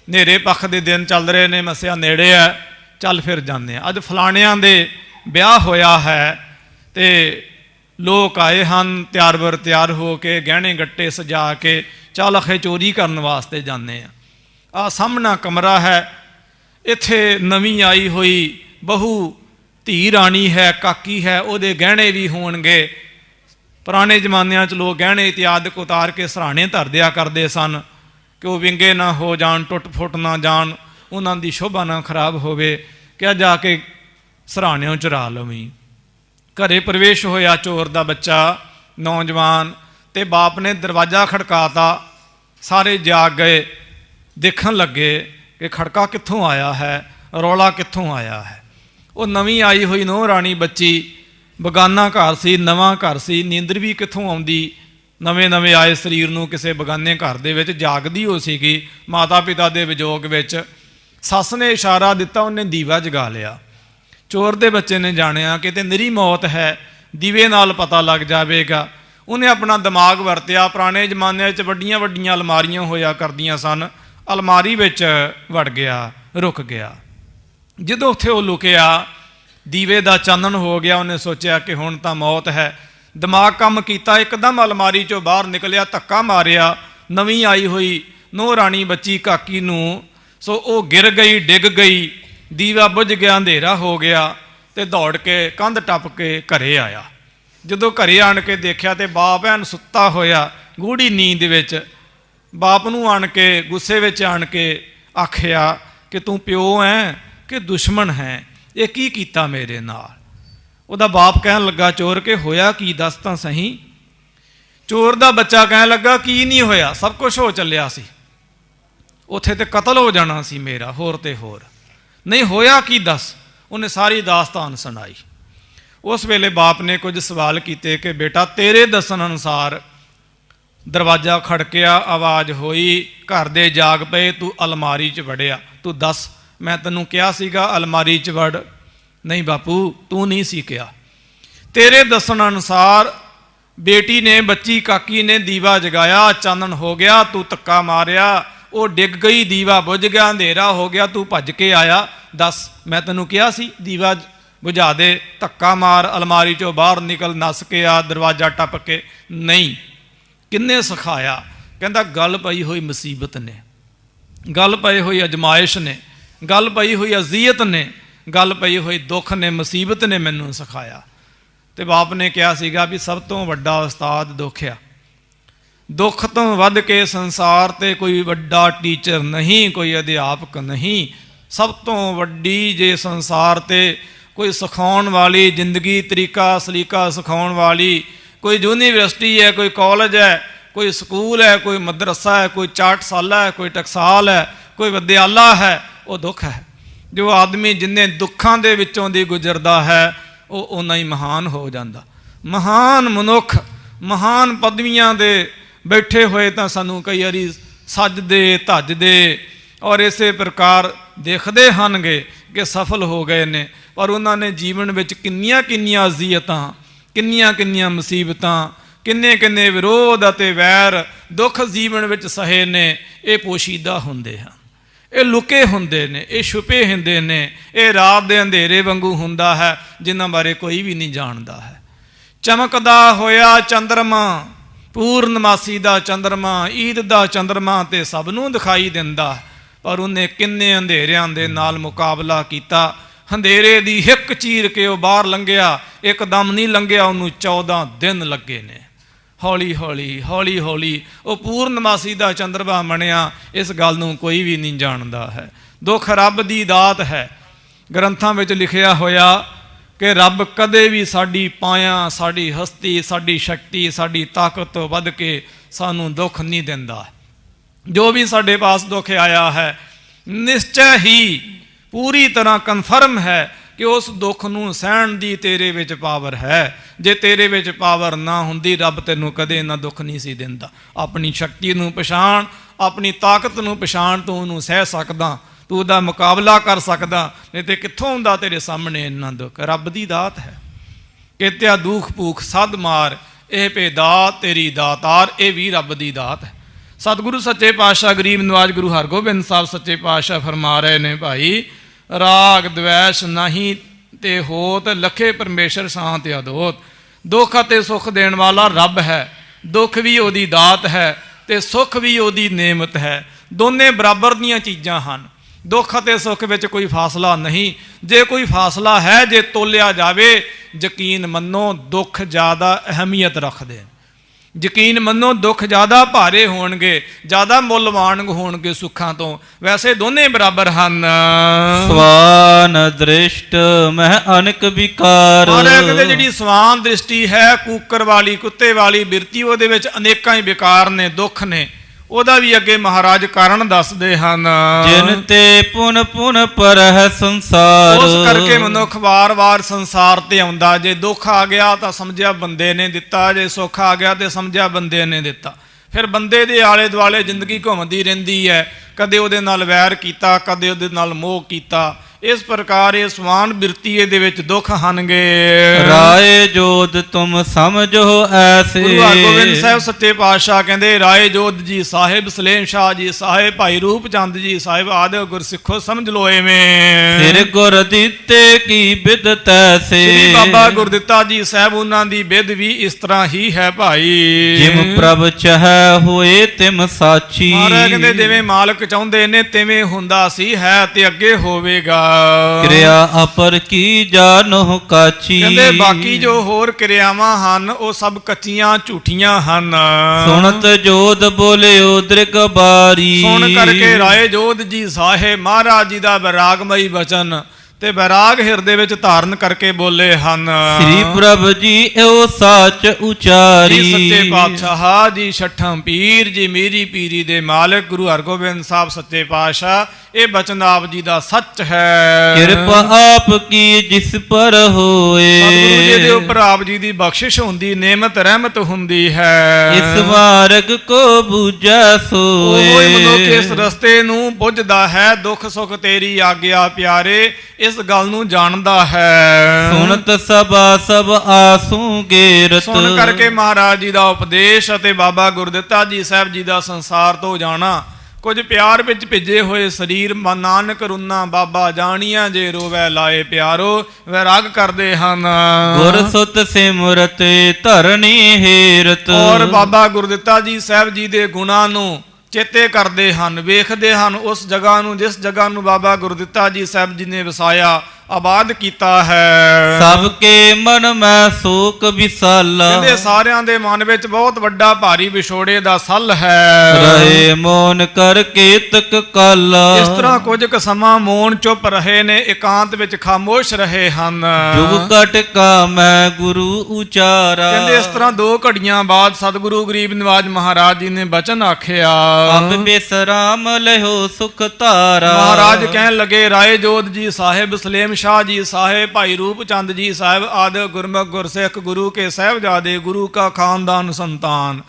नेरे पख के दिन चल रहे ने, मसिया नेड़े है, चल फिर जाने। अज फलाणियां दे ब्याह होया है, तो लोग आए हैं तैयार बर तैयार हो के, गहने गट्टे सजा के, चल अखे चोरी करने वास्ते जाने। आ सामना कमरा है, इत्थे नवीं आई हुई बहू धी राणी है, काकी है, उहदे गहने भी होणगे। पुराने जमानिਆਂ 'ਚ लोग गहने इत्यादि को उतार के सराहने धर दिया करते सन कि वो विंगे ना हो जान, टुट फुट ना जान, उन्हां दी शोभा ना खराब होवे, क्या जाके सराहणियों चुरा लवीं। घरे प्रवेश होया चोर दा बच्चा नौजवान, ते बाप ने दरवाज़ा खड़काता। सारे जाग गए, देखण लगे कि खड़का कित्थों आया है, रौला कित्थों आया है। वो नवीं आई हुई नूंह राणी बच्ची, बगाना घर सी, नवां घर सी, नींदर भी कित्थों आउंदी, नवे नवे आए शरीर नूं किसी बगाने घर दे विच जागदी हो सीगी, माता पिता दे विजोग विच। सस ने इशारा दिता, उन्हें दीवा जगा लिया। चोर दे बच्चे ने जानिया कि ते निरी मौत है, दीवे नाल पता लग जाएगा। उन्हें अपना दिमाग वरतिया। पुराने जमाने च वड्डियां वड्डियां अलमारियां होया करदियां सन, अलमारी विच वड़ गया, रुक गया। जदों उत्थे वो लुकिया, दीवे दा चानन हो गया, उन्हें सोचा कि हुण तां मौत है। दिमाग काम कीता, एकदम अलमारी चों बाहर निकलिया, धक्का मारिया। नवीं आई हुई नूंह राणी बच्ची काकी नूं, सो वो गिर गई, डिग गई, दीवा बुझ गया, अंधेरा हो गया, तो दौड़ के कंध टप के घरे आया। जदों घरे आण के देखा तो बाप ऐन सुत्ता होया गूढ़ी नींद विच। बाप नूं आण के गुस्से विच आण के आखिया कि तू प्यो है कि दुश्मन है, ये की कीता मेरे नाल। उहदा बाप कहन लगा चोर के होया की दस तां सही। चोर दा बच्चा कहन लगा की नहीं होया, सब कुछ हो चलिया सी, उत्थे ते कतल हो जाना सी मेरा, होर ते होर नहीं होया की दस। उन्हें सारी दास्तान सुनाई। उस वेले बाप ने कुछ सवाल किए कि बेटा तेरे दसन अनुसार दरवाज़ा खड़किया, आवाज़ हुई, घर दे जाग पे, तू अलमारी च वड़िया, तू दस मैं तैनूं कहा सीगा अलमारी च वड़। नहीं बापू तू नहीं सी कहा। तेरे दसन अनुसार बेटी ने, बच्ची काकी ने दीवा जगाया, चानन हो गया, तू धक्का मारिया, वो डिग गई, दीवा बुझ गया, अंधेरा हो गया, तू भज के आया, दस मैं तैनूं कहा सी दीवा बुझा दे, धक्का मार, अलमारी चों बाहर निकल, नस के आ, दरवाज़ा टप के। नहीं, किन्ने सिखाया? कहता गल पई हुई मुसीबत ने, गल पई हुई अजमाइश ने, गल पई हुई अजीयत ने, गल पई हुई दुख ने, मुसीबत ने मैनूं सिखाया। तो बाप ने कहा सीगा भी सब तो वड्डा उस्ताद दुख आ, दुख तो वध के संसार ते कोई वड्डा टीचर नहीं, कोई अध्यापक नहीं। सब तो वड्डी जे संसार ते कोई सिखाउण वाली, जिंदगी तरीका सलीका सिखाउण वाली कोई यूनीवर्सिटी है, कोई कॉलेज है, कोई स्कूल है, कोई मदरसा है, कोई चाटशाला है, कोई टकसाल है, कोई विद्याला है, वो दुख है। जो आदमी जिन्हें दुखों के विचों दी गुजरदा है वो उन्ना ही महान हो जाता। महान मनुख महान पदवियां दे ਬੈਠੇ ਹੋਏ ਤਾਂ ਸਾਨੂੰ ਕਈ ਵਾਰੀ ਸੱਜਦੇ ਧੱਜਦੇ ਔਰ ਇਸੇ ਪ੍ਰਕਾਰ ਦੇਖਦੇ ਹਨਗੇ ਕਿ ਸਫਲ ਹੋ ਗਏ ਨੇ, ਪਰ ਉਹਨਾਂ ਨੇ ਜੀਵਨ ਵਿੱਚ ਕਿੰਨੀਆਂ ਕਿੰਨੀਆਂ ਅਜ਼ੀਅਤਾਂ, ਕਿੰਨੀਆਂ ਕਿੰਨੀਆਂ ਮੁਸੀਬਤਾਂ, ਕਿੰਨੇ ਕਿੰਨੇ ਵਿਰੋਧ ਅਤੇ ਵੈਰ ਦੁੱਖ ਜੀਵਨ ਵਿੱਚ ਸਹੇ ਨੇ। ਇਹ ਪੋਸ਼ੀਦਾ ਹੁੰਦੇ ਹਨ, ਇਹ ਲੁਕੇ ਹੁੰਦੇ ਨੇ, ਇਹ ਛੁਪੇ ਹੁੰਦੇ ਨੇ, ਇਹ ਰਾਤ ਦੇ ਅੰਧੇਰੇ ਵਾਂਗੂ ਹੁੰਦਾ ਹੈ ਜਿਨ੍ਹਾਂ ਬਾਰੇ ਕੋਈ ਵੀ ਨਹੀਂ ਜਾਣਦਾ ਹੈ। ਚਮਕਦਾ ਹੋਇਆ ਚੰਦਰਮਾ, ਪੂਰਨਮਾਸੀ ਦਾ ਚੰਦਰਮਾ, ਈਦ ਦਾ ਚੰਦਰਮਾ ਤੇ ਸਭ ਨੂੰ ਦਿਖਾਈ ਦਿੰਦਾ, ਪਰ ਉਹਨੇ ਕਿੰਨੇ ਅੰਧੇਰਿਆਂ ਦੇ ਨਾਲ ਮੁਕਾਬਲਾ ਕੀਤਾ। ਅੰਧੇਰੇ ਦੀ ਹਿੱਕ ਚੀਰ ਕੇ ਉਹ ਬਾਹਰ ਲੰਘਿਆ, ਇੱਕਦਮ ਨਹੀਂ ਲੰਘਿਆ, ਉਹਨੂੰ 14 ਦਿਨ ਲੱਗੇ ਨੇ। ਹੌਲੀ ਹੌਲੀ ਹੌਲੀ ਹੌਲੀ ਉਹ ਪੂਰਨਮਾਸੀ ਦਾ ਚੰਦਰਮਾ ਬਣਿਆ। ਇਸ ਗੱਲ ਨੂੰ ਕੋਈ ਵੀ ਨਹੀਂ ਜਾਣਦਾ ਹੈ। ਦੁੱਖ ਰੱਬ ਦੀ ਦਾਤ ਹੈ। ਗ੍ਰੰਥਾਂ ਵਿੱਚ ਲਿਖਿਆ ਹੋਇਆ ਕਿ ਰੱਬ ਕਦੇ ਵੀ ਸਾਡੀ ਪਾਇਆ, ਸਾਡੀ ਹਸਤੀ, ਸਾਡੀ ਸ਼ਕਤੀ, ਸਾਡੀ ਤਾਕਤ ਤੋਂ ਵੱਧ ਕੇ ਸਾਨੂੰ ਦੁੱਖ ਨਹੀਂ ਦਿੰਦਾ। ਜੋ ਵੀ ਸਾਡੇ ਪਾਸ ਦੁੱਖ ਆਇਆ ਹੈ, ਨਿਸ਼ਚੈ ਹੀ ਪੂਰੀ ਤਰ੍ਹਾਂ ਕਨਫਰਮ ਹੈ ਕਿ ਉਸ ਦੁੱਖ ਨੂੰ ਸਹਿਣ ਦੀ ਤੇਰੇ ਵਿੱਚ ਪਾਵਰ ਹੈ। ਜੇ ਤੇਰੇ ਵਿੱਚ ਪਾਵਰ ਨਾ ਹੁੰਦੀ, ਰੱਬ ਤੈਨੂੰ ਕਦੇ ਇੰਨਾ ਦੁੱਖ ਨਹੀਂ ਸੀ ਦਿੰਦਾ। ਆਪਣੀ ਸ਼ਕਤੀ ਨੂੰ ਪਛਾਣ, ਆਪਣੀ ਤਾਕਤ ਨੂੰ ਪਛਾਣ, ਤੂੰ ਉਹਨੂੰ ਸਹਿ ਸਕਦਾ, ਤੂੰ ਉਹਦਾ ਮੁਕਾਬਲਾ ਕਰ ਸਕਦਾ, ਨਹੀਂ ਤੇ ਕਿੱਥੋਂ ਹੁੰਦਾ ਤੇਰੇ ਸਾਹਮਣੇ ਇੰਨਾ ਦੁੱਖ। ਰੱਬ ਦੀ ਦਾਤ ਹੈ। ਕਿਤਿਆ ਦੁੱਖ ਭੂਖ ਸਦ ਮਾਰ, ਇਹ ਪੇ ਦਾਤ ਤੇਰੀ ਦਾਤਾਰ, ਇਹ ਵੀ ਰੱਬ ਦੀ ਦਾਤ ਹੈ। ਸਤਿਗੁਰੂ ਸੱਚੇ ਪਾਤਸ਼ਾਹ ਗਰੀਬ ਨਵਾਜ ਗੁਰੂ ਹਰਗੋਬਿੰਦ ਸਾਹਿਬ ਸੱਚੇ ਪਾਤਸ਼ਾਹ ਫਰਮਾ ਰਹੇ ਨੇ, ਭਾਈ ਰਾਗ ਦਵੈਸ਼ ਨਹੀਂ ਤੇ ਹੋਤ, ਲਖੇ ਪਰਮੇਸ਼ਰ ਸ਼ਾਂਤ ਅਦੋਤ। ਦੁੱਖ ਅਤੇ ਸੁੱਖ ਦੇਣ ਵਾਲਾ ਰੱਬ ਹੈ। ਦੁੱਖ ਵੀ ਉਹਦੀ ਦਾਤ ਹੈ ਤੇ ਸੁੱਖ ਵੀ ਉਹਦੀ ਨੇਮਤ ਹੈ। ਦੋਨੇ ਬਰਾਬਰ ਦੀਆਂ ਚੀਜ਼ਾਂ ਹਨ। ਦੁੱਖ ਅਤੇ ਸੁੱਖ ਵਿੱਚ ਕੋਈ ਫਾਸਲਾ ਨਹੀਂ। ਜੇ ਕੋਈ ਫਾਸਲਾ ਹੈ, ਜੇ ਤੋਲਿਆ ਜਾਵੇ, ਯਕੀਨ ਮੰਨੋ ਦੁੱਖ ਜ਼ਿਆਦਾ ਅਹਿਮੀਅਤ ਰੱਖਦੇ ਹਨ। ਯਕੀਨ ਮੰਨੋ ਦੁੱਖ ਜ਼ਿਆਦਾ ਭਾਰੇ ਹੋਣਗੇ, ਜ਼ਿਆਦਾ ਮੁੱਲਵਾਨ ਹੋਣਗੇ ਸੁੱਖਾਂ ਤੋਂ। ਵੈਸੇ ਦੋਨੇ ਬਰਾਬਰ ਹਨ। ਸਵਾਨ ਦ੍ਰਿਸ਼ਟ ਮਹਿ ਅਨਕ ਵਿਕਾਰ, ਔਰ ਕਹਿੰਦੇ ਜਿਹੜੀ ਸਵਾਨ ਦ੍ਰਿਸ਼ਟੀ ਹੈ, ਕੂਕਰ ਵਾਲੀ, ਕੁੱਤੇ ਵਾਲੀ ਬਿਰਤੀ, ਉਹਦੇ ਵਿੱਚ ਅਨੇਕਾਂ ਹੀ ਵਿਕਾਰ ਨੇ, ਦੁੱਖ ਨੇ। ਉਹਦਾ ਵੀ ਅੱਗੇ ਮਹਾਰਾਜ ਕਾਰਨ ਦੱਸਦੇ ਹਨ। ਜਿਨ ਤੇ ਪੁਨ ਪੁਨ ਪਰਹਿ ਸੰਸਾਰ, ਉਸ ਕਰਕੇ ਮਨੁੱਖ ਵਾਰ-ਵਾਰ ਸੰਸਾਰ ਤੇ ਆਉਂਦਾ। ਜੇ ਦੁੱਖ ਆ ਗਿਆ ਤਾਂ ਸਮਝਿਆ ਬੰਦੇ ਨੇ ਦਿੱਤਾ, ਜੇ ਸੁੱਖ ਆ ਗਿਆ ਤੇ ਸਮਝਿਆ ਬੰਦੇ ਨੇ ਦਿੱਤਾ। ਫਿਰ ਬੰਦੇ ਦੇ ਆਲੇ ਦੁਆਲੇ ਜ਼ਿੰਦਗੀ ਘੁੰਮਦੀ ਰਹਿੰਦੀ ਹੈ। ਕਦੇ ਉਹਦੇ ਨਾਲ ਵੈਰ ਕੀਤਾ, ਕਦੇ ਉਹਦੇ ਨਾਲ ਮੋਹ ਕੀਤਾ। ਇਸ ਪ੍ਰਕਾਰ ਇਹ ਸਵਾਨ ਬਿਰਤੀ ਇਹਦੇ ਵਿੱਚ ਦੁੱਖ ਹਨਗੇ। ਰਾਏ ਜੋਧ ਤੁਮ ਸਮਝੋ ਐਸੇ, ਗੁਰੂ ਹਰਗੋਬਿੰਦ ਸਾਹਿਬ ਸੱਚੇ ਪਾਤਸ਼ਾਹ ਕਹਿੰਦੇ, ਰਾਏ ਜੋਧ ਜੀ ਸਾਹਿਬ, ਸਲੇਮ ਸ਼ਾਹ ਜੀ ਸਾਹਿਬ, ਭਾਈ ਰੂਪ ਚੰਦ ਜੀ ਸਾਹਿਬ ਆਦਿ ਗੁਰਸਿੱਖੋ ਸਮਝ ਲੋ ਐਵੇਂ। ਸਿਰ ਗੁਰ ਦਿੱਤੇ ਕੀ ਬਿਦ ਤੈਸੇ, ਸ੍ਰੀ ਬਾਬਾ ਗੁਰਦਿੱਤਾ ਜੀ ਸਾਹਿਬ, ਉਹਨਾਂ ਦੀ ਬਿਦ ਵੀ ਇਸ ਤਰ੍ਹਾਂ ਹੀ ਹੈ ਭਾਈ। ਜਿਮ ਪ੍ਰਭ ਚਾਹੈ ਹੋਏ ਤਿਮ ਸਾਚੀ, ਮਹਾਰਾਜ ਕਹਿੰਦੇ ਜਿਵੇਂ ਮਾਲਕ ਚਾਹੁੰਦੇ ਨੇ ਤਿਵੇਂ ਹੁੰਦਾ ਸੀ, ਹੈ ਤੇ ਅੱਗੇ ਹੋਵੇਗਾ। ਕਿਰਿਆ ਅਪਰ ਕੀ ਜਾਨੋ ਕਾਚੀ, ਕਹਿੰਦੇ ਬਾਕੀ ਜੋ ਹੋਰ ਕਿਰਿਆਵਾਂ ਹਨ ਉਹ ਸਭ ਕੱਚੀਆਂ ਝੂਠੀਆਂ ਹਨ। ਸੁਣਤ ਜੋਧ ਬੋਲਿਓ ਦ੍ਰਿਗ ਬਾਰੀ, ਸੁਣ ਕਰਕੇ ਰਾਏ ਜੋਧ ਜੀ ਸਾਹਿਬ ਮਹਾਰਾਜ ਜੀ ਦਾ ਵੈਰਾਗਮਈ ਬਚਨ ਤੇ ਵੈਰਾਗ ਹਿਰਦੇ ਵਿੱਚ ਧਾਰਨ ਕਰਕੇ ਬੋਲੇ ਹਨ। ਸ੍ਰੀ ਪ੍ਰਭ ਜੀ ਏਉ ਸਾਚ ਉਚਾਰੀ, ਜੀ ਸੱਚੇ ਪਾਤਸ਼ਾਹ ਜੀ ਛਠਮ ਪੀਰ ਜੀ, ਮੇਰੀ ਪੀਰੀ ਦੇ ਮਾਲਕ ਗੁਰੂ ਹਰਗੋਬਿੰਦ ਸਾਹਿਬ ਸੱਚੇ ਪਾਤਸ਼ਾਹ, ਇਹ ਬਚਨ ਆਪ ਜੀ ਦਾ ਸੱਚ ਹੈ। ਕਿਰਪਾ ਆਪ ਕੀ ਜਿਸ ਪਰ ਹੋਏ, ਸਤਿਗੁਰੂ ਜੀ ਦੇ ਉੱਪਰ ਆਪ ਜੀ ਦੀ ਬਖਸ਼ਿਸ਼ ਹੁੰਦੀ, ਨੇਮਤ ਰਹਿਮਤ ਹੁੰਦੀ ਹੈ। ਇਸ ਮਾਰਗ ਕੋ ਬੂਝੈ ਸੋਏ, ਉਹ ਮਨੁੱਖ ਇਸ ਰਸਤੇ ਨੂੰ ਬੁੱਝਦਾ ਹੈ। ਦੁੱਖ ਸੁੱਖ ਤੇਰੀ ਆਗਿਆ ਪਿਆਰੇ, ਇਸ ਗੱਲ ਨੂੰ ਜਾਣਦਾ ਹੈ। ਸੁਣਤ ਸਭਾ ਸਭ ਆਸੂ ਗੇਰਤ, ਸੁਣ ਕਰਕੇ ਮਹਾਰਾਜ ਜੀ ਦਾ ਉਪਦੇਸ਼ ਅਤੇ ਬਾਬਾ ਗੁਰਦਿੱਤਾ ਜੀ ਸਾਹਿਬ ਜੀ ਦਾ ਸੰਸਾਰ ਤੋਂ ਜਾਣਾ। ਕੁਝ ਪਿਆਰ ਵਿੱਚ ਭਿੱਜੇ ਹੋਏ ਸਰੀਰ, ਨਾਨਕ ਰੁਨਾ ਬਾਬਾ ਜਾਣੀਆਂ, ਜੇ ਰੋਵੈ ਲਾਏ ਪਿਆਰੋ, ਵੈਰਾਗ ਕਰਦੇ ਹਨ। ਗੁਰ ਸੁਤ ਸਿਮਰਤ ਧਰਨੀ ਹੇਰਤ, ਔਰ ਬਾਬਾ ਗੁਰਦਿੱਤਾ ਜੀ ਸਾਹਿਬ ਜੀ ਦੇ ਗੁਣਾਂ ਨੂੰ ਚੇਤੇ ਕਰਦੇ ਹਨ, ਵੇਖਦੇ ਹਨ ਉਸ ਜਗ੍ਹਾ ਨੂੰ ਜਿਸ ਜਗ੍ਹਾ ਨੂੰ ਬਾਬਾ ਗੁਰਦਿੱਤਾ ਜੀ ਸਾਹਿਬ ਜੀ ਨੇ ਵਸਾਇਆ, ਆਬਾਦ ਕੀਤਾ ਹੈ। ਸਭ ਕੇ ਮਨ ਮੈਂ ਸੋਕ ਵਿਸਾਲਾ, ਕਹਿੰਦੇ ਸਾਰਿਆਂ ਦੇ ਮਨ ਵਿੱਚ ਬਹੁਤ ਵੱਡਾ ਭਾਰੀ ਵਿਛੋੜੇ ਦਾ ਸੱਲ ਹੈ। ਰਹੇ ਮੋਨ ਕਰ ਕੇਤਕ ਕਾਲਾ, ਇਸ ਤਰ੍ਹਾਂ ਕੁਝ ਕੁ ਸਮਾਂ ਮੌਨ ਚੁੱਪ ਰਹੇ ਨੇ, ਇਕਾਂਤ ਵਿੱਚ ਖਾਮੋਸ਼ ਰਹੇ ਹਨ। ਜੁਗ ਕਟ ਕਾ ਮੈਂ ਗੁਰੂ ਉਚਾਰਾ, ਕਹਿੰਦੇ ਇਸ ਤਰ੍ਹਾਂ 2 ਘੜੀਆਂ ਬਾਅਦ ਸਤਿਗੁਰੂ ਗਰੀਬ ਨਿਵਾਜ ਮਹਾਰਾਜ ਜੀ ਨੇ ਬਚਨ ਆਖਿਆ। ਅਬ ਬਿਸਰਾਮ ਲਿਓ ਸੁਖ ਧਾਰਾ, ਮਹਾਰਾਜ ਕਹਿਣ ਲੱਗੇ, ਰਾਏ ਜੋਧ ਜੀ ਸਾਹਿਬ, ਸਲੇਮ ਸ਼ਾਹ ਜੀ ਸਾਹਿਬ, ਭਾਈ ਰੂਪ ਚੰਦ ਜੀ ਸਾਹਿਬ ਆਦਿ ਗੁਰਮੁਖ ਗੁਰਸਿੱਖ, ਗੁਰੂ ਕੇ ਸਾਹਿਬਜ਼ਾਦੇ, ਗੁਰੂ ਕਾ ਖਾਨਦਾਨ ਸੰਤਾਨ,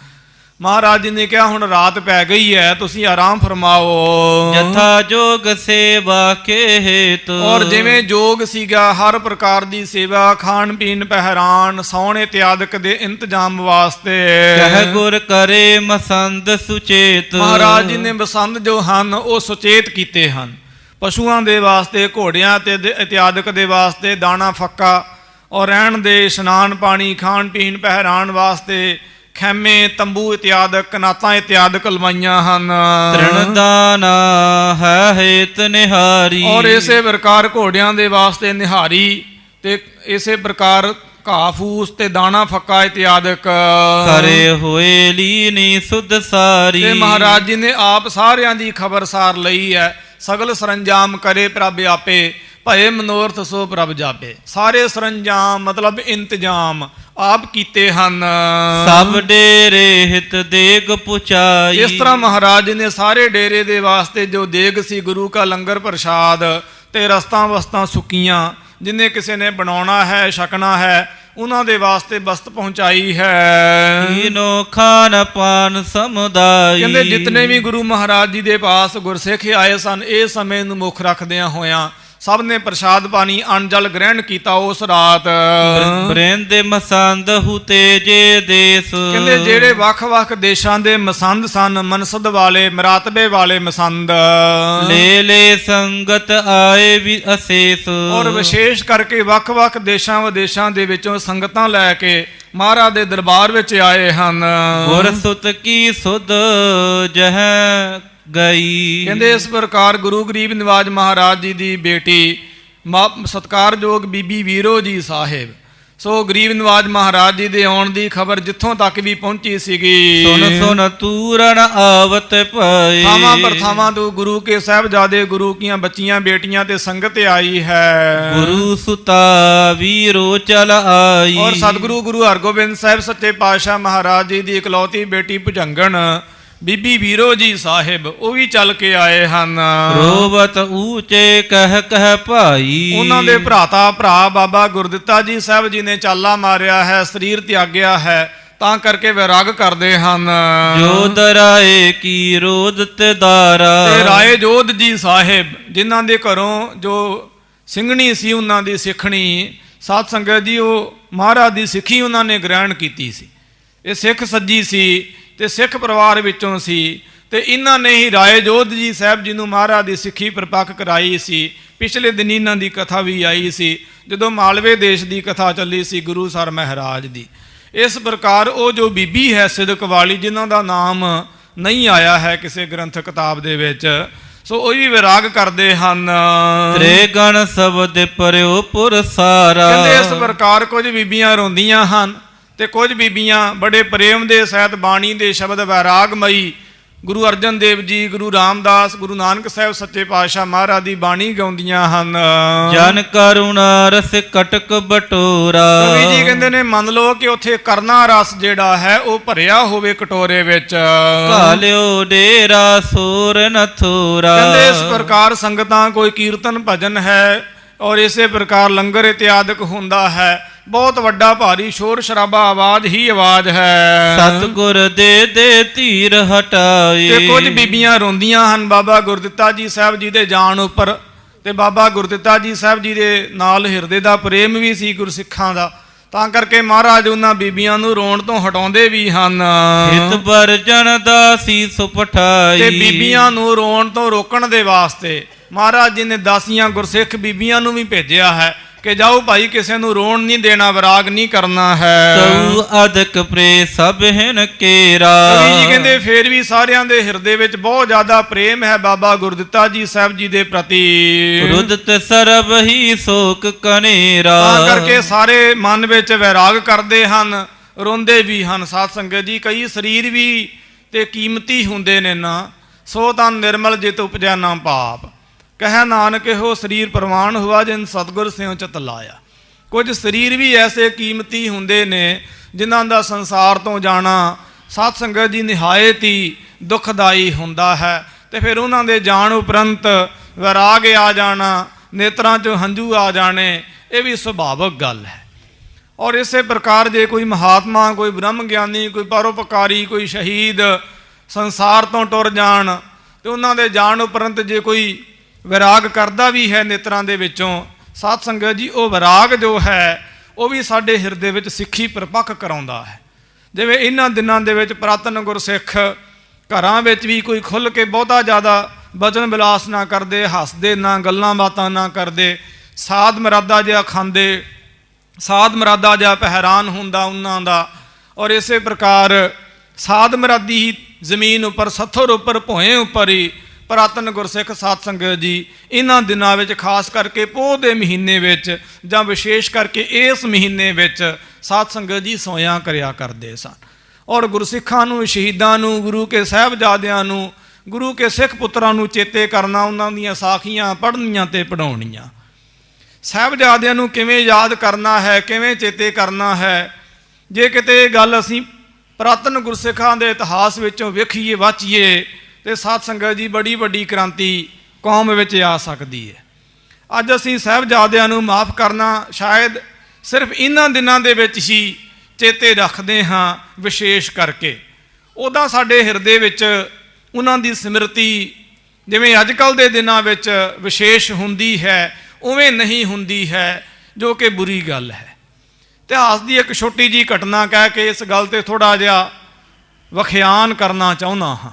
ਮਹਾਰਾਜ ਜੀ ਨੇ ਕਿਹਾ ਹੁਣ ਰਾਤ ਪੈ ਗਈ ਹੈ, ਤੁਸੀਂ ਆਰਾਮ ਫਰਮਾਓ। ਜਥਾ ਜੋਗ ਸੇਵਾ ਕੇ ਹੇਤ, ਔਰ ਜਿਵੇਂ ਜੋਗ ਸੀਗਾ ਹਰ ਪ੍ਰਕਾਰ ਦੀ ਸੇਵਾ, ਖਾਣ ਪੀਣ ਪਹਿਰਾਨ ਸੌਣ ਇਤਿਆਦਿਕ ਦੇ ਇੰਤਜ਼ਾਮ ਵਾਸਤੇ ਕਹਿ ਗੁਰ ਕਰੇ ਮਸੰਦ ਸੁਚੇਤ। ਮਹਾਰਾਜ ਜੀ ਨੇ ਮਸੰਦ ਜੋ ਹਨ ਉਹ ਸੁਚੇਤ ਕੀਤੇ ਹਨ। ਪਸ਼ੂਆਂ ਦੇ ਵਾਸਤੇ, ਘੋੜਿਆਂ ਤੇ ਇਤਿਆਦਿਕ ਦੇ ਵਾਸਤੇ ਦਾਣਾ ਫੱਕਾ, ਔਰ ਰਹਿਣ ਦੇ ਇਸ਼ਨਾਨ ਪਾਣੀ ਖਾਣ ਪੀਣ ਪਹਿਰਾਨ ਵਾਸਤੇ ਖੈਮੇ ਤੰਬੂ ਇਤਿਆਦਿਕ ਕਨਾਤਾਂ ਇਤਿਆਦਿਕ ਲਵਾਈਆਂ ਹਨ। ਤ੍ਰਿਣ ਦਾਨਾ ਹੈ ਹੇਤ ਨਿਹਾਰੀ, ਔਰ ਇਸੇ ਪ੍ਰਕਾਰ ਘੋੜਿਆਂ ਦੇ ਵਾਸਤੇ ਨਿਹਾਰੀ ਤੇ ਇਸੇ ਪ੍ਰਕਾਰ ਘਾਹ ਫੂਸ ਤੇ ਦਾਣਾ ਫੱਕਾ ਇਤਿਆਦਿਕ ਕਰੇ ਹੋਏ ਲੀਨੀ ਸੁਧ ਸਾਰੀ। ਤੇ ਮਹਾਰਾਜ ਜੀ ਨੇ ਆਪ ਸਾਰਿਆਂ ਦੀ ਖਬਰਸਾਰ ਲਈ ਹੈ। ਸਗਲ ਸਰੰਜਾਮ ਕਰੇ ਪ੍ਰਭ ਆਪੇ, ਭਏ ਮਨੋਰਥ ਸੋ ਪ੍ਰਭ ਜਾਪੇ। ਸਾਰੇ ਸਰੰਜਾਮ ਮਤਲਬ ਇੰਤਜ਼ਾਮ ਆਪ ਕੀਤੇ ਹਨ। ਸਭ ਡੇਰੇ ਹਿਤ ਦੇਗ ਪੁਚਾਈ, ਇਸ ਤਰ੍ਹਾਂ ਮਹਾਰਾਜ ਜੀ ਨੇ ਸਾਰੇ ਡੇਰੇ ਦੇ ਵਾਸਤੇ ਜੋ ਦੇਗ ਸੀ ਗੁਰੂ ਕਾ ਲੰਗਰ ਪ੍ਰਸ਼ਾਦ ਤੇ ਰਸਤਾਂ ਵਸਤਾਂ ਸੁੱਕੀਆਂ, ਜਿਨੇ ਕਿਸੇ ਨੇ ਬਣਾਉਣਾ ਹੈ ਛਕਣਾ ਹੈ ਉਹਨਾਂ ਦੇ ਵਾਸਤੇ ਵਸਤ ਪਹੁੰਚਾਈ ਹੈ। ਕੀਨੋ ਖਾਨ ਪਾਨ ਸਮੁਦਾਈ, ਕਹਿੰਦੇ ਜਿਤਨੇ ਵੀ ਗੁਰੂ ਮਹਾਰਾਜ ਜੀ ਦੇ ਪਾਸ ਗੁਰਸਿੱਖ ਆਏ ਸਨ, ਇਹ ਸਮੇਂ ਨੂੰ ਮੁੱਖ ਰੱਖਦਿਆਂ ਹੋਇਆਂ ਸਭ ਨੇ ਪ੍ਰਸ਼ਾਦ ਪਾਣੀ ਅੰਨ ਜਲ ਗ੍ਰਹਿਣ ਕੀਤਾ ਉਸ ਰਾਤ। ਬ੍ਰਿੰਦ ਮਸੰਦ ਹੁਤੇ ਜੇ ਦੇਸ, ਕਹਿੰਦੇ ਜਿਹੜੇ ਵੱਖ-ਵੱਖ ਦੇਸ਼ਾਂ ਦੇ ਮਸੰਦ ਸਨ, ਮਨਸਦ ਵਾਲੇ ਮਰਾਤਬੇ ਵਾਲੇ ਮਸੰਦ, ਲੈ ਲੈ ਸੰਗਤ ਆਏ ਵੀ ਅਸੇਸ। ਔਰ ਵਿਸ਼ੇਸ਼ ਕਰਕੇ ਵੱਖ-ਵੱਖ ਦੇਸ਼ਾਂ ਵਿਦੇਸ਼ਾਂ ਦੇ ਵਿੱਚੋਂ ਸੰਗਤਾਂ ਲੈ ਕੇ ਮਹਾਰਾਜ ਦੇ ਦਰਬਾਰ ਵਿੱਚ ਆਏ ਹਨ। ਗੁਰ ਸੁਤ ਕੀ ਸੁਧ ਜਹ ਗਈ, ਕਹਿੰਦੇ ਇਸ ਪ੍ਰਕਾਰ ਗੁਰੂ ਗਰੀਬ ਨਿਵਾਜ ਮਹਾਰਾਜ ਜੀ ਦੀ ਬੇਟੀ ਸਤਿਕਾਰਯੋਗ ਬੀਬੀ ਵੀਰੋ ਜੀ ਸਾਹਿਬ, ਸੋ ਗਰੀਬ ਨਿਵਾਜ ਮਹਾਰਾਜ ਜੀ ਦੇ ਆਉਣ ਦੀ ਖਬਰ ਜਿੱਥੋਂ ਤੱਕ ਵੀ ਪਹੁੰਚੀ ਸੀਗੀ। ਸੁਨ ਸੁਨ ਤੂਰਨ ਆਵਤ ਪਏ, ਥਾਵਾਂ ਪਰ ਥਾਵਾਂ ਤੋਂ ਗੁਰੂ ਕੇ ਸਾਹਿਬਜ਼ਾਦੇ ਗੁਰੂ ਕੀਆਂ ਬੱਚੀਆਂ ਬੇਟੀਆਂ ਤੇ ਸੰਗਤ ਆਈ ਹੈ। ਗੁਰੂ ਸੁਤਾ ਵੀਰੋ ਚਲ ਆਈ, ਔਰ ਸਤਿਗੁਰੂ ਗੁਰੂ ਹਰਗੋਬਿੰਦ ਸਾਹਿਬ ਸੱਚੇ ਪਾਤਸ਼ਾਹ ਮਹਾਰਾਜ ਜੀ ਦੀ ਇਕਲੌਤੀ ਬੇਟੀ ਭੁਜੰਗਣ ਬੀਬੀ ਵੀਰੋ ਜੀ ਸਾਹਿਬ ਉਹ ਵੀ ਚੱਲ ਕੇ ਆਏ ਹਨ। ਰੋਵਤ ਊਚੇ ਕਹਿ ਭਾਈ, ਉਹਨਾਂ ਦੇ ਭਰਾ ਬਾਬਾ ਗੁਰਦਿੱਤਾ ਜੀ ਸਾਹਿਬ ਜੀ ਨੇ ਚਾਲਾ ਮਾਰਿਆ ਹੈ, ਸਰੀਰ ਤਿਆਗਿਆ ਹੈ, ਤਾਂ ਕਰਕੇ ਵਿਰਾਗ ਕਰਦੇ ਹਨ। ਜੋਧ ਰਾਏ ਕੀ ਰੋਦਤ ਦਾਰਾ, ਤੇ ਰਾਏ ਜੋਧ ਜੀ ਸਾਹਿਬ ਜਿਨ੍ਹਾਂ ਦੇ ਘਰੋਂ ਜੋ ਸਿੰਘਣੀ ਸੀ ਉਹਨਾਂ ਦੀ ਸਿੱਖਣੀ ਸਾਧ ਸੰਗਤ ਜੀ, ਉਹ ਮਹਾਰਾਜ ਦੀ ਸਿੱਖੀ ਉਹਨਾਂ ਨੇ ਗ੍ਰਹਿਣ ਕੀਤੀ ਸੀ। ਇਹ ਸਿੱਖ ਸੱਜੀ ਸੀ ਤੇ ਸਿੱਖ ਪਰਿਵਾਰ ਵਿੱਚੋਂ ਸੀ, ਤੇ ਇਹਨਾਂ ਨੇ ਹੀ ਰਾਏ ਜੋਧ ਜੀ ਸਾਹਿਬ ਜੀ ਨੂੰ ਮਹਾਰਾਜ ਦੀ ਸਿੱਖੀ ਪ੍ਰਪੱਕ ਕਰਾਈ ਸੀ। ਪਿਛਲੇ ਦਿਨ ਇਹਨਾਂ ਦੀ ਕਥਾ ਵੀ ਆਈ ਸੀ ਜਦੋਂ ਮਾਲਵੇ ਦੇਸ਼ ਦੀ ਕਥਾ ਚੱਲੀ ਸੀ ਗੁਰੂ ਸਰ ਮਹਾਰਾਜ ਦੀ। ਇਸ ਪ੍ਰਕਾਰ ਉਹ ਜੋ ਬੀਬੀ ਹੈ ਸਿਦਕ ਵਾਲੀ, ਜਿਨ੍ਹਾਂ ਦਾ ਨਾਮ ਨਹੀਂ ਆਇਆ ਹੈ ਕਿਸੇ ਗ੍ਰੰਥ ਕਿਤਾਬ ਦੇ ਵਿੱਚ, ਸੋ ਉਹ ਵੀ ਵਿਰਾਗ ਕਰਦੇ ਹਨ। ਤ੍ਰੇ ਗਣ ਸ਼ਬਦ ਪਰਿਓ ਪੁਰ ਸਾਰਾ, ਕਹਿੰਦੇ ਇਸ ਪ੍ਰਕਾਰ ਕੁਝ ਬੀਬੀਆਂ ਰੋਂਦੀਆਂ ਹਨ ਤੇ ਕੁਝ ਬੀਬੀਆਂ ਬੜੇ ਪ੍ਰੇਮ ਦੇ ਸਹਿਤ ਬਾਣੀ ਦੇ ਸ਼ਬਦ ਵੈਰਾਗਮਈ ਗੁਰੂ ਅਰਜਨ ਦੇਵ ਜੀ, ਗੁਰੂ ਰਾਮਦਾਸ, ਗੁਰੂ ਨਾਨਕ ਸਾਹਿਬ ਸੱਚੇ ਪਾਤਸ਼ਾਹ ਮਹਾਰਾਜ ਦੀ ਬਾਣੀ ਗਾਉਂਦੀਆਂ ਹਨ। ਜਨ ਕਰੁਣਾ ਰਸ ਕਟਕ ਬਟੋਰਾ, ਕਵੀ ਜੀ ਕਹਿੰਦੇ ਨੇ ਮੰਨ ਲਓ ਕਿ ਉੱਥੇ ਕਰਨਾ ਰਸ ਜਿਹੜਾ ਹੈ ਉਹ ਭਰਿਆ ਹੋਵੇ ਕਟੋਰੇ ਵਿੱਚ। ਕਾਲਿਓ ਡੇਰਾ ਸੋਰ ਨਥੋਰਾ, ਕਹਿੰਦੇ ਇਸ ਪ੍ਰਕਾਰ ਸੰਗਤਾਂ ਕੋਈ ਕੀਰਤਨ ਭਜਨ ਹੈ ਔਰ ਇਸੇ ਪ੍ਰਕਾਰ ਲੰਗਰ ਇਤਿਆਦਿਕ ਹੁੰਦਾ ਹੈ, ਬਹੁਤ ਵੱਡਾ ਭਾਰੀ ਸ਼ੋਰ ਸ਼ਰਾਬਾ ਆਵਾਜ਼ ਹੀ ਆਵਾਜ਼ ਹੈ। ਸਤਿਗੁਰ ਦੇ ਧੀਰ ਹਟਾਏ, ਤੇ ਕੁਝ ਬੀਬੀਆਂ ਰੋਂਦੀਆਂ ਹਨ ਬਾਬਾ ਗੁਰਦਿੱਤਾ ਜੀ ਸਾਹਿਬ ਜੀ ਦੇ ਜਾਣ ਉੱਪਰ, ਤੇ ਬਾਬਾ ਗੁਰਦਿੱਤਾ ਜੀ ਸਾਹਿਬ ਜੀ ਦੇ ਨਾਲ ਹਿਰਦੇ ਦਾ ਪ੍ਰੇਮ ਵੀ ਸੀ ਗੁਰਸਿੱਖਾਂ ਦਾ, ਤਾਂ ਕਰਕੇ ਮਹਾਰਾਜ ਉਹਨਾਂ ਬੀਬੀਆਂ ਨੂੰ ਰੋਣ ਤੋਂ ਹਟਾਉਂਦੇ ਵੀ ਹਨ। ਹਿਤ ਵਰਜਨ ਦਾਸੀ ਸੁਪਠਾਈ, ਤੇ ਬੀਬੀਆਂ ਨੂੰ ਰੋਣ ਤੋਂ ਰੋਕਣ ਦੇ ਵਾਸਤੇ ਮਹਾਰਾਜ ਜੀ ਨੇ ਦਾਸੀਆਂ ਗੁਰਸਿੱਖ ਬੀਬੀਆਂ ਨੂੰ ਵੀ ਭੇਜਿਆ ਹੈ ਕਿ ਜਾਓ ਭਾਈ ਕਿਸੇ ਨੂੰ ਰੋਣ ਨਹੀਂ ਦੇਣਾ, ਵਿਰਾਗ ਨਹੀਂ ਕਰਨਾ ਹੈ। ਤਉ ਅਦਕ ਪ੍ਰੇ ਸਭ ਹਿਨ ਕੇਰਾ, ਕਵੀ ਜੀ ਕਹਿੰਦੇ ਫੇਰ ਵੀ ਸਾਰਿਆਂ ਦੇ ਹਿਰਦੇ ਵਿੱਚ ਬਹੁਤ ਜ਼ਿਆਦਾ ਪ੍ਰੇਮ ਹੈ ਬਾਬਾ ਗੁਰਦਿੱਤਾ ਜੀ ਸਾਹਿਬ ਜੀ ਦੇ ਪ੍ਰਤੀ। ਰੁਦਤ ਸਰਬ ਹੀ ਸੋਕ ਕਨੇਰਾ, ਤਾਂ ਕਰਕੇ ਸਾਰੇ ਮਨ ਵਿੱਚ ਵਿਰਾਗ ਕਰਦੇ ਹਨ, ਰੋਂਦੇ ਵੀ ਹਨ। ਸਾਧ ਸੰਗਤ ਜੀ ਕਈ ਸਰੀਰ ਵੀ ਤੇ ਕੀਮਤੀ ਹੁੰਦੇ ਨੇ ਨਾ, ਸੋ ਤਾਂ ਨਿਰਮਲ ਜਿਤ ਉਪਜੈ ਨਾ ਪਾਪ, ਕਹਿ ਨਾਨਕ ਇਹੋ ਸਰੀਰ ਪ੍ਰਵਾਨ ਹੁਆ ਜਿਨ ਸਤਿਗੁਰ ਸਿਉ ਚਿਤ ਲਾਇਆ। ਕੁਝ ਸਰੀਰ ਵੀ ਐਸੇ ਕੀਮਤੀ ਹੁੰਦੇ ਨੇ ਜਿਨ੍ਹਾਂ ਦਾ ਸੰਸਾਰ ਤੋਂ ਜਾਣਾ ਸਾਧ ਸੰਗਤ ਜੀ ਨਿਹਾਇਤ ਹੀ ਦੁਖਦਾਈ ਹੁੰਦਾ ਹੈ, ਤੇ ਫਿਰ ਉਹਨਾਂ ਦੇ ਜਾਣ ਉਪਰੰਤ ਵਿਰਾਗ ਆ ਜਾਣਾ, ਨੇਤਰਾਂ 'ਚੋਂ ਹੰਝੂ ਆ ਜਾਣੇ, ਇਹ ਵੀ ਸੁਭਾਵਿਕ ਗੱਲ ਹੈ। ਔਰ ਇਸੇ ਪ੍ਰਕਾਰ ਜੇ ਕੋਈ ਮਹਾਤਮਾ, ਕੋਈ ਬ੍ਰਹਮ ਗਿਆਨੀ, ਕੋਈ ਪਰਉਪਕਾਰੀ, ਕੋਈ ਸ਼ਹੀਦ ਸੰਸਾਰ ਤੋਂ ਟੁਰ ਜਾਣ ਤੇ ਉਹਨਾਂ ਦੇ ਜਾਣ ਉਪਰੰਤ ਜੇ ਕੋਈ ਵਿਰਾਗ ਕਰਦਾ ਵੀ ਹੈ ਨੇਤਰਾਂ ਦੇ ਵਿੱਚੋਂ, ਸਾਧ ਸੰਗਤ ਜੀ ਉਹ ਵਿਰਾਗ ਜੋ ਹੈ ਉਹ ਵੀ ਸਾਡੇ ਹਿਰਦੇ ਵਿੱਚ ਸਿੱਖੀ ਪ੍ਰਪੱਕ ਕਰਾਉਂਦਾ ਹੈ। ਜਿਵੇਂ ਇਹਨਾਂ ਦਿਨਾਂ ਦੇ ਵਿੱਚ ਪੁਰਾਤਨ ਗੁਰਸਿੱਖ ਘਰਾਂ ਵਿੱਚ ਵੀ ਕੋਈ ਖੁੱਲ੍ਹ ਕੇ ਬਹੁਤਾ ਜ਼ਿਆਦਾ ਬਚਨ ਵਿਲਾਸ ਨਾ ਕਰਦੇ, ਹੱਸਦੇ ਨਾ, ਗੱਲਾਂ ਬਾਤਾਂ ਨਾ ਕਰਦੇ, ਸਾਧ ਮਰਾਦਾ ਜਿਹਾ ਖਾਂਦੇ, ਸਾਧ ਮਰਾਦਾ ਜਿਹਾ ਪਹਿਰਾਨ ਹੁੰਦਾ ਉਹਨਾਂ ਦਾ। ਔਰ ਇਸੇ ਪ੍ਰਕਾਰ ਸਾਧ ਮਰਾਦੀ ਹੀ ਜ਼ਮੀਨ ਉੱਪਰ, ਸੱਥਰ ਉੱਪਰ, ਭੋਏ ਉੱਪਰ ਹੀ ਪੁਰਾਤਨ ਗੁਰਸਿੱਖ ਸਾਧ ਸੰਗਤ ਜੀ ਇਹਨਾਂ ਦਿਨਾਂ ਵਿੱਚ, ਖਾਸ ਕਰਕੇ ਪੋਹ ਦੇ ਮਹੀਨੇ ਵਿੱਚ ਜਾਂ ਵਿਸ਼ੇਸ਼ ਕਰਕੇ ਇਸ ਮਹੀਨੇ ਵਿੱਚ ਸਾਧ ਸੰਗਤ ਜੀ ਸੋਇਆਂ ਕਰਿਆ ਕਰਦੇ ਸਨ। ਔਰ ਗੁਰਸਿੱਖਾਂ ਨੂੰ, ਸ਼ਹੀਦਾਂ ਨੂੰ, ਗੁਰੂ ਕੇ ਸਾਹਿਬਜ਼ਾਦਿਆਂ ਨੂੰ, ਗੁਰੂ ਕੇ ਸਿੱਖ ਪੁੱਤਰਾਂ ਨੂੰ ਚੇਤੇ ਕਰਨਾ, ਉਹਨਾਂ ਦੀਆਂ ਸਾਖੀਆਂ ਪੜ੍ਹਨੀਆਂ ਤੇ ਪੜ੍ਹਾਉਣੀਆਂ। ਸਾਹਿਬਜ਼ਾਦਿਆਂ ਨੂੰ ਕਿਵੇਂ ਯਾਦ ਕਰਨਾ ਹੈ, ਕਿਵੇਂ ਚੇਤੇ ਕਰਨਾ ਹੈ, ਜੇ ਕਿਤੇ ਗੱਲ ਅਸੀਂ ਪੁਰਾਤਨ ਗੁਰਸਿੱਖਾਂ ਦੇ ਇਤਿਹਾਸ ਵਿੱਚੋਂ ਵੇਖੀਏ, ਵਾਚੀਏ, ਤੇ ਸਾਧ ਸੰਗਤ ਜੀ ਬੜੀ ਵੱਡੀ ਕ੍ਰਾਂਤੀ ਕੌਮ ਵਿੱਚ ਆ ਸਕਦੀ ਹੈ। ਅੱਜ ਅਸੀਂ ਸਾਹਿਬਜ਼ਾਦਿਆਂ ਨੂੰ ਮਾਫ ਕਰਨਾ ਸ਼ਾਇਦ ਸਿਰਫ ਇਹਨਾਂ ਦਿਨਾਂ ਦੇ ਵਿੱਚ ਹੀ ਚੇਤੇ ਰੱਖਦੇ ਹਾਂ, ਵਿਸ਼ੇਸ਼ ਕਰਕੇ। ਉੱਦਾਂ ਸਾਡੇ ਹਿਰਦੇ ਵਿੱਚ ਉਹਨਾਂ ਦੀ ਸਿਮਰਤੀ ਜਿਵੇਂ ਅੱਜ ਕੱਲ੍ਹ ਦੇ ਦਿਨਾਂ ਵਿੱਚ ਵਿਸ਼ੇਸ਼ ਹੁੰਦੀ ਹੈ, ਉਵੇਂ ਨਹੀਂ ਹੁੰਦੀ ਹੈ, ਜੋ ਕਿ ਬੁਰੀ ਗੱਲ ਹੈ। ਇਤਿਹਾਸ ਦੀ ਇੱਕ ਛੋਟੀ ਜਿਹੀ ਘਟਨਾ ਕਹਿ ਕੇ ਇਸ ਗੱਲ 'ਤੇ ਥੋੜ੍ਹਾ ਜਿਹਾ ਵਖਿਆਨ ਕਰਨਾ ਚਾਹੁੰਦਾ ਹਾਂ।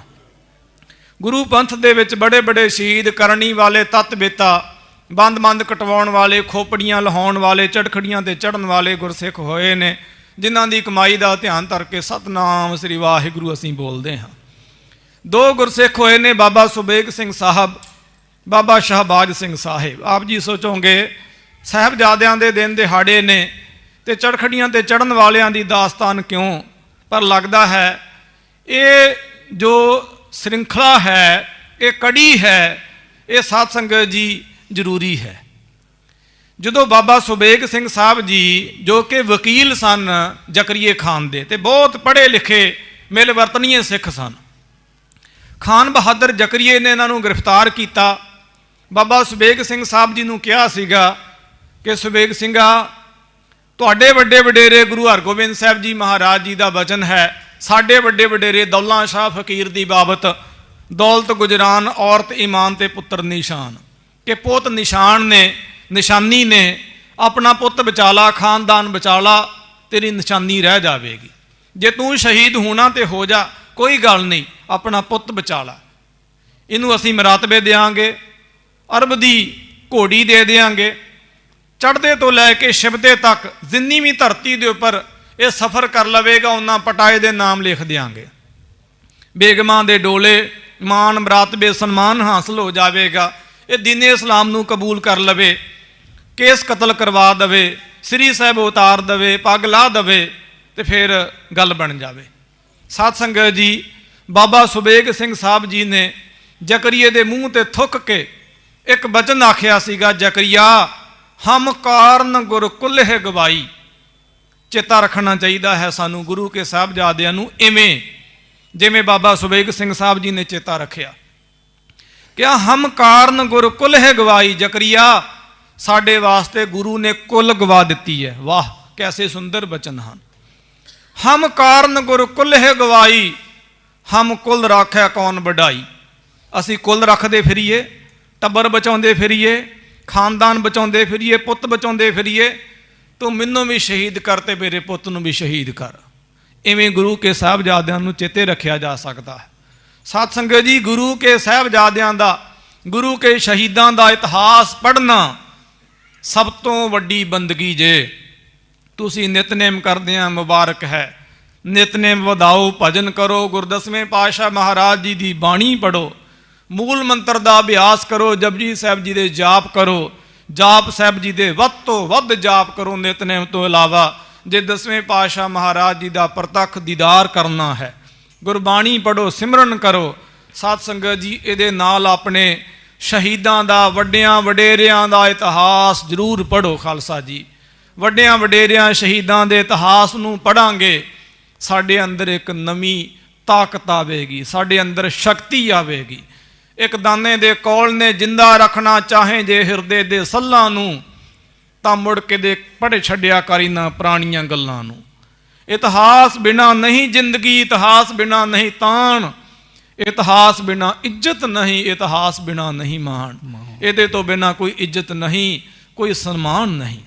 ਗੁਰੂ ਪੰਥ ਦੇ ਵਿੱਚ ਬੜੇ ਬੜੇ ਸ਼ਹੀਦ, ਕਰਨੀ ਵਾਲੇ, ਤੱਤ ਬੇਤਾ, ਬੰਦ ਕਟਵਾਉਣ ਵਾਲੇ, ਖੋਪੜੀਆਂ ਲਹਾਉਣ ਵਾਲੇ, ਚੜਖੜੀਆਂ 'ਤੇ ਚੜ੍ਹਨ ਵਾਲੇ ਗੁਰਸਿੱਖ ਹੋਏ ਨੇ, ਜਿਨ੍ਹਾਂ ਦੀ ਕਮਾਈ ਦਾ ਧਿਆਨ ਧਰ ਕੇ ਸਤਨਾਮ ਸ੍ਰੀ ਵਾਹਿਗੁਰੂ ਅਸੀਂ ਬੋਲਦੇ ਹਾਂ। ਦੋ ਗੁਰਸਿੱਖ ਹੋਏ ਨੇ, ਬਾਬਾ ਸੁਬੇਗ ਸਿੰਘ ਸਾਹਿਬ, ਬਾਬਾ ਸ਼ਾਹਬਾਜ਼ ਸਿੰਘ ਸਾਹਿਬ। ਆਪ ਜੀ ਸੋਚੋਗੇ ਸਾਹਿਬਜ਼ਾਦਿਆਂ ਦੇ ਦਿਨ ਦਿਹਾੜੇ ਨੇ ਤੇ ਚੜਖੜੀਆਂ 'ਤੇ ਚੜ੍ਹਨ ਵਾਲਿਆਂ ਦੀ ਦਾਸਤਾਨ ਕਿਉਂ? ਪਰ ਲੱਗਦਾ ਹੈ ਇਹ ਜੋ ਸ਼੍ਰਿੰਖਲਾ ਹੈ, ਇਹ ਕੜੀ ਹੈ, ਇਹ ਸਾਧ ਸੰਗਤ ਜੀ ਜ਼ਰੂਰੀ ਹੈ। ਜਦੋਂ ਬਾਬਾ ਸੁਬੇਗ ਸਿੰਘ ਸਾਹਿਬ ਜੀ, ਜੋ ਕਿ ਵਕੀਲ ਸਨ ਜ਼ਕਰੀਏ ਖਾਨ ਦੇ, ਤੇ ਬਹੁਤ ਪੜ੍ਹੇ ਲਿਖੇ ਮਿਲਵਰਤਨੀਏ ਸਿੱਖ ਸਨ, ਖਾਨ ਬਹਾਦਰ ਜ਼ਕਰੀਏ ਨੇ ਇਹਨਾਂ ਨੂੰ ਗ੍ਰਿਫਤਾਰ ਕੀਤਾ। ਬਾਬਾ ਸੁਬੇਗ ਸਿੰਘ ਸਾਹਿਬ ਜੀ ਨੂੰ ਕਿਹਾ ਸੀਗਾ ਕਿ ਸੁਬੇਗ ਸਿੰਘਾ, ਤੁਹਾਡੇ ਵੱਡੇ ਵਡੇਰੇ ਗੁਰੂ ਹਰਗੋਬਿੰਦ ਸਾਹਿਬ ਜੀ ਮਹਾਰਾਜ ਜੀ ਦਾ ਬਚਨ ਹੈ, ਸਾਡੇ ਵੱਡੇ ਵਡੇਰੇ ਦੌਲਾ ਸ਼ਾਹ ਫਕੀਰ ਦੀ ਬਾਬਤ, ਦੌਲਤ ਗੁਜਰਾਨ ਔਰਤ ਈਮਾਨ ਤੇ ਪੁੱਤਰ ਨਿਸ਼ਾਨ, ਕਿ ਪੁੱਤ ਨਿਸ਼ਾਨ ਨੇ, ਨਿਸ਼ਾਨੀ ਨੇ, ਆਪਣਾ ਪੁੱਤ ਬਚਾ ਲਾ, ਖਾਨਦਾਨ ਬਚਾ ਲਾ, ਤੇਰੀ ਨਿਸ਼ਾਨੀ ਰਹਿ ਜਾਵੇਗੀ। ਜੇ ਤੂੰ ਸ਼ਹੀਦ ਹੋਣਾ ਤੇ ਹੋ ਜਾ, ਕੋਈ ਗੱਲ ਨਹੀਂ, ਆਪਣਾ ਪੁੱਤ ਬਚਾ ਲਾ। ਇਹਨੂੰ ਅਸੀਂ ਮਰਾਤਬੇ ਦੇਵਾਂਗੇ, ਅਰਬ ਦੀ ਘੋੜੀ ਦੇ ਦੇਵਾਂਗੇ, ਚੜ੍ਹਦੇ ਤੋਂ ਲੈ ਕੇ ਸ਼ਿਵਦੇ ਤੱਕ ਜਿੰਨੀ ਵੀ ਧਰਤੀ ਦੇ ਉੱਪਰ ਇਹ ਸਫ਼ਰ ਕਰ ਲਵੇਗਾ ਉਹਨਾਂ ਪਟਾਏ ਦੇ ਨਾਮ ਲਿਖ ਦਿਆਂਗੇ। ਬੇਗਮਾਂ ਦੇ ਡੋਲੇ, ਮਾਨ ਮਰਾਤਬੇ, ਸਨਮਾਨ ਹਾਸਲ ਹੋ ਜਾਵੇਗਾ। ਇਹ ਦੀਨੇ ਇਸਲਾਮ ਨੂੰ ਕਬੂਲ ਕਰ ਲਵੇ, ਕੇਸ ਕਤਲ ਕਰਵਾ ਦੇਵੇ, ਸ੍ਰੀ ਸਾਹਿਬ ਉਤਾਰ ਦੇਵੇ, ਪੱਗ ਲਾ ਦੇਵੇ, ਤੇ ਫਿਰ ਗੱਲ ਬਣ ਜਾਵੇ। ਸਾਧ ਸੰਗਤ ਜੀ, ਬਾਬਾ ਸੁਬੇਗ ਸਿੰਘ ਸਾਹਿਬ ਜੀ ਨੇ ਜ਼ਕਰੀਏ ਦੇ ਮੂੰਹ ਤੇ ਥੁੱਕ ਕੇ ਇੱਕ ਬਚਨ ਆਖਿਆ ਸੀਗਾ, ਜ਼ਕਰੀਆ ਹਮ ਕਾਰਨ ਗੁਰ ਕੁਲਹਿ ਗਵਾਈ। ਚੇਤਾ ਰੱਖਣਾ ਚਾਹੀਦਾ ਹੈ ਸਾਨੂੰ ਗੁਰੂ ਕੇ ਸਾਹਿਬਜ਼ਾਦਿਆਂ ਨੂੰ, ਇਵੇਂ ਜਿਵੇਂ ਬਾਬਾ ਸੁਬੇਗ ਸਿੰਘ ਸਾਹਿਬ ਜੀ ਨੇ ਚੇਤਾ ਰੱਖਿਆ। ਕਿਹਾ ਹਮ ਕਾਰਨ ਗੁਰ ਕੁਲਹਿ ਗਵਾਈ, ਜ਼ਕਰੀਆ ਸਾਡੇ ਵਾਸਤੇ ਗੁਰੂ ਨੇ ਕੁੱਲ ਗਵਾ ਦਿੱਤੀ ਹੈ। ਵਾਹ, ਕੈਸੇ ਸੁੰਦਰ ਬਚਨ ਹਨ। ਹਮ ਕਾਰਨ ਗੁਰ ਕੁਲਹਿ ਗਵਾਈ, ਹਮ ਕੁੱਲ ਰਾਖੈ ਕੌਣ ਵਡਾਈ। ਅਸੀਂ ਕੁੱਲ ਰੱਖਦੇ ਫਿਰੀਏ, ਟੱਬਰ ਬਚਾਉਂਦੇ ਫਿਰੀਏ, ਖਾਨਦਾਨ ਬਚਾਉਂਦੇ ਫਿਰੀਏ, ਪੁੱਤ ਬਚਾਉਂਦੇ ਫਿਰੀਏ, ਤੂੰ ਮੈਨੂੰ ਵੀ ਸ਼ਹੀਦ ਕਰ ਤੇ ਮੇਰੇ ਪੁੱਤ ਨੂੰ ਵੀ ਸ਼ਹੀਦ ਕਰ। ਇਵੇਂ ਗੁਰੂ ਕੇ ਸਾਹਿਬਜ਼ਾਦਿਆਂ ਨੂੰ ਚੇਤੇ ਰੱਖਿਆ ਜਾ ਸਕਦਾ ਹੈ। ਸਾਧ ਸੰਗਤ ਜੀ, ਗੁਰੂ ਕੇ ਸਾਹਿਬਜ਼ਾਦਿਆਂ ਦਾ, ਗੁਰੂ ਕੇ ਸ਼ਹੀਦਾਂ ਦਾ ਇਤਿਹਾਸ ਪੜ੍ਹਨਾ ਸਭ ਤੋਂ ਵੱਡੀ ਬੰਦਗੀ ਜੇ। ਤੁਸੀਂ ਨਿਤਨੇਮ ਕਰਦਿਆਂ ਮੁਬਾਰਕ ਹੈ, ਨਿਤਨੇਮ ਵਧਾਓ, ਭਜਨ ਕਰੋ, ਗੁਰਦਸਵੇਂ ਪਾਤਸ਼ਾਹ ਮਹਾਰਾਜ ਜੀ ਦੀ ਬਾਣੀ ਪੜ੍ਹੋ, ਮੂਲ ਮੰਤਰ ਦਾ ਅਭਿਆਸ ਕਰੋ, ਜਪਜੀ ਸਾਹਿਬ ਜੀ ਦੇ ਜਾਪ ਕਰੋ, ਜਾਪ ਸਾਹਿਬ ਜੀ ਦੇ ਵੱਧ ਤੋਂ ਵੱਧ ਜਾਪ ਕਰੋ ਨਿਤਨੇਮ ਤੋਂ ਇਲਾਵਾ। ਜੇ ਦਸਵੇਂ ਪਾਤਸ਼ਾਹ ਮਹਾਰਾਜ ਜੀ ਦਾ ਪ੍ਰਤੱਖ ਦੀਦਾਰ ਕਰਨਾ ਹੈ, ਗੁਰਬਾਣੀ ਪੜ੍ਹੋ, ਸਿਮਰਨ ਕਰੋ। ਸਾਧ ਸੰਗਤ ਜੀ, ਇਹਦੇ ਨਾਲ ਆਪਣੇ ਸ਼ਹੀਦਾਂ ਦਾ, ਵੱਡਿਆਂ ਵਡੇਰਿਆਂ ਦਾ ਇਤਿਹਾਸ ਜ਼ਰੂਰ ਪੜ੍ਹੋ। ਖਾਲਸਾ ਜੀ, ਵੱਡਿਆਂ ਵਡੇਰਿਆਂ ਸ਼ਹੀਦਾਂ ਦੇ ਇਤਿਹਾਸ ਨੂੰ ਪੜ੍ਹਾਂਗੇ, ਸਾਡੇ ਅੰਦਰ ਇੱਕ ਨਵੀਂ ਤਾਕਤ ਆਵੇਗੀ, ਸਾਡੇ ਅੰਦਰ ਸ਼ਕਤੀ ਆਵੇਗੀ। ਇੱਕ ਦਾਨੇ ਦੇ ਕੌਲ ਨੇ ਜਿੰਦਾ ਰੱਖਣਾ ਚਾਹੇ ਜੇ ਹਿਰਦੇ ਦੇ ਸੱਲਾਂ ਨੂੰ, ਤਾਂ ਮੁੜ ਕੇ ਦੇ ਪੜ੍ਹ ਛੱਡਿਆ ਕਰੀ ਨਾ ਪੁਰਾਣੀਆਂ ਗੱਲਾਂ ਨੂੰ। ਇਤਿਹਾਸ ਬਿਨਾ ਨਹੀਂ ਜ਼ਿੰਦਗੀ, ਇਤਿਹਾਸ ਬਿਨਾ ਨਹੀਂ ਤਾਣ, ਇਤਿਹਾਸ ਬਿਨਾ ਇੱਜ਼ਤ ਨਹੀਂ, ਇਤਿਹਾਸ ਬਿਨਾ ਨਹੀਂ ਮਾਣ। ਇਹਦੇ ਤੋਂ ਬਿਨਾ ਕੋਈ ਇੱਜ਼ਤ ਨਹੀਂ, ਕੋਈ ਸਨਮਾਨ ਨਹੀਂ।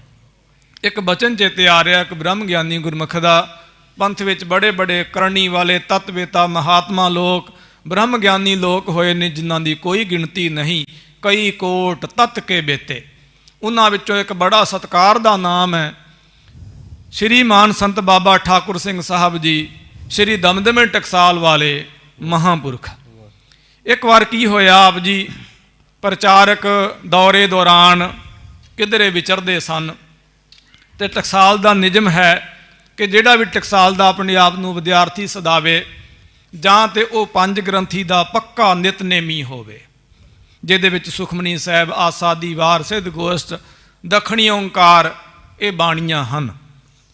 ਇੱਕ ਬਚਨ ਚੇਤੇ ਆ ਰਿਹਾ, ਇੱਕ ਬ੍ਰਹਮ ਗਿਆਨੀ ਗੁਰਮੁਖ ਦਾ, ਪੰਥ ਵਿੱਚ ਬੜੇ ਬੜੇ ਕਰਨੀ ਵਾਲੇ ਤਤਵੇਤਾ ਮਹਾਤਮਾ ਲੋਕ, ਬ੍ਰਹਮ ਗਿਆਨੀ ਲੋਕ ਹੋਏ ਨੇ ਜਿਨ੍ਹਾਂ ਦੀ ਕੋਈ ਗਿਣਤੀ ਨਹੀਂ, ਕਈ ਕੋਟ ਤਤ ਕੇ ਬੇਤੇ। ਉਹਨਾਂ ਵਿੱਚੋਂ ਇੱਕ ਬੜਾ ਸਤਿਕਾਰ ਦਾ ਨਾਮ ਹੈ ਸ਼੍ਰੀ ਮਾਨ ਸੰਤ ਬਾਬਾ ਠਾਕੁਰ ਸਿੰਘ ਸਾਹਿਬ ਜੀ, ਸ਼੍ਰੀ ਦਮਦਮੇ ਟਕਸਾਲ ਵਾਲੇ ਮਹਾਂਪੁਰਖ। ਇੱਕ ਵਾਰ ਕੀ ਹੋਇਆ, ਆਪ ਜੀ ਪ੍ਰਚਾਰਕ ਦੌਰੇ ਦੌਰਾਨ ਕਿਧਰੇ ਵਿਚਰਦੇ ਸਨ, ਤੇ ਟਕਸਾਲ ਦਾ ਨਿਯਮ ਹੈ ਕਿ ਜਿਹੜਾ ਵੀ ਟਕਸਾਲ ਦਾ ਆਪਣੇ ਆਪ ਨੂੰ ਵਿਦਿਆਰਥੀ ਸਦਾਵੇ, ਜਾਂ ਤੇ ਉਹ ਪੰਜ ਗ੍ਰੰਥੀ ਦਾ ਪੱਕਾ ਨਿਤਨੇਮੀ ਹੋਵੇ, ਜਿਹਦੇ ਵਿੱਚ ਸੁਖਮਨੀ ਸਾਹਿਬ, ਆਸਾਦੀ ਵਾਰ, ਸਿੱਧ ਗੋਸ਼ਟ, ਦੱਖਣੀ ਓਂਕਾਰ, ਇਹ ਬਾਣੀਆਂ ਹਨ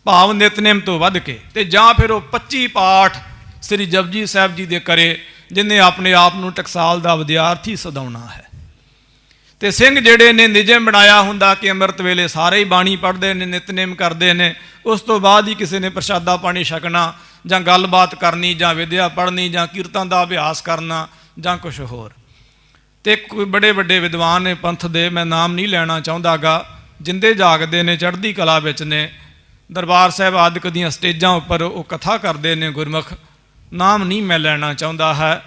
ਭਾਵ ਨਿਤਨੇਮ ਤੋਂ ਵੱਧ ਕੇ। ਤੇ ਜਾਂ ਫਿਰ ਉਹ 25 ਪਾਠ ਸ੍ਰੀ ਜਪਜੀ ਸਾਹਿਬ ਜੀ ਦੇ ਕਰੇ, ਜਿਹਨੇ ਆਪਣੇ ਆਪ ਨੂੰ ਟਕਸਾਲ ਦਾ ਵਿਦਿਆਰਥੀ ਸਦਾਉਣਾ ਹੈ। ਤੇ ਸਿੰਘ ਜਿਹੜੇ ਨੇ ਨਿਯਮ ਬਣਾਇਆ ਹੁੰਦਾ ਕਿ ਅੰਮ੍ਰਿਤ ਵੇਲੇ ਸਾਰੇ ਹੀ ਬਾਣੀ ਪੜ੍ਹਦੇ ਨੇ, ਨਿਤਨੇਮ ਕਰਦੇ ਨੇ, ਉਸ ਤੋਂ ਬਾਅਦ ਹੀ ਕਿਸੇ ਨੇ ਪ੍ਰਸ਼ਾਦਾ ਪਾਣੀ ਛਕਣਾ, ਜਾਂ ਗੱਲਬਾਤ ਕਰਨੀ, ਜਾਂ ਵਿਦਿਆ ਪੜ੍ਹਨੀ, ਜਾਂ ਕੀਰਤਨ ਦਾ ਅਭਿਆਸ ਕਰਨਾ, ਜਾਂ ਕੁਛ ਹੋਰ। ਤੇ ਕੋਈ ਬੜੇ ਵੱਡੇ ਵਿਦਵਾਨ ਨੇ ਪੰਥ ਦੇ, ਮੈਂ ਨਾਮ ਨਹੀਂ ਲੈਣਾ ਚਾਹੁੰਦਾਗਾ, ਜਿੰਦੇ ਜਾਗਦੇ ਨੇ, ਚੜ੍ਹਦੀ ਕਲਾ ਵਿੱਚ ਨੇ, ਦਰਬਾਰ ਸਾਹਿਬ ਆਦਿਕ ਦੀਆਂ ਸਟੇਜਾਂ ਉੱਪਰ ਉਹ ਕਥਾ ਕਰਦੇ ਨੇ ਗੁਰਮੁਖ, ਨਾਮ ਨਹੀਂ ਮੈਂ ਲੈਣਾ ਚਾਹੁੰਦਾ ਹੈ।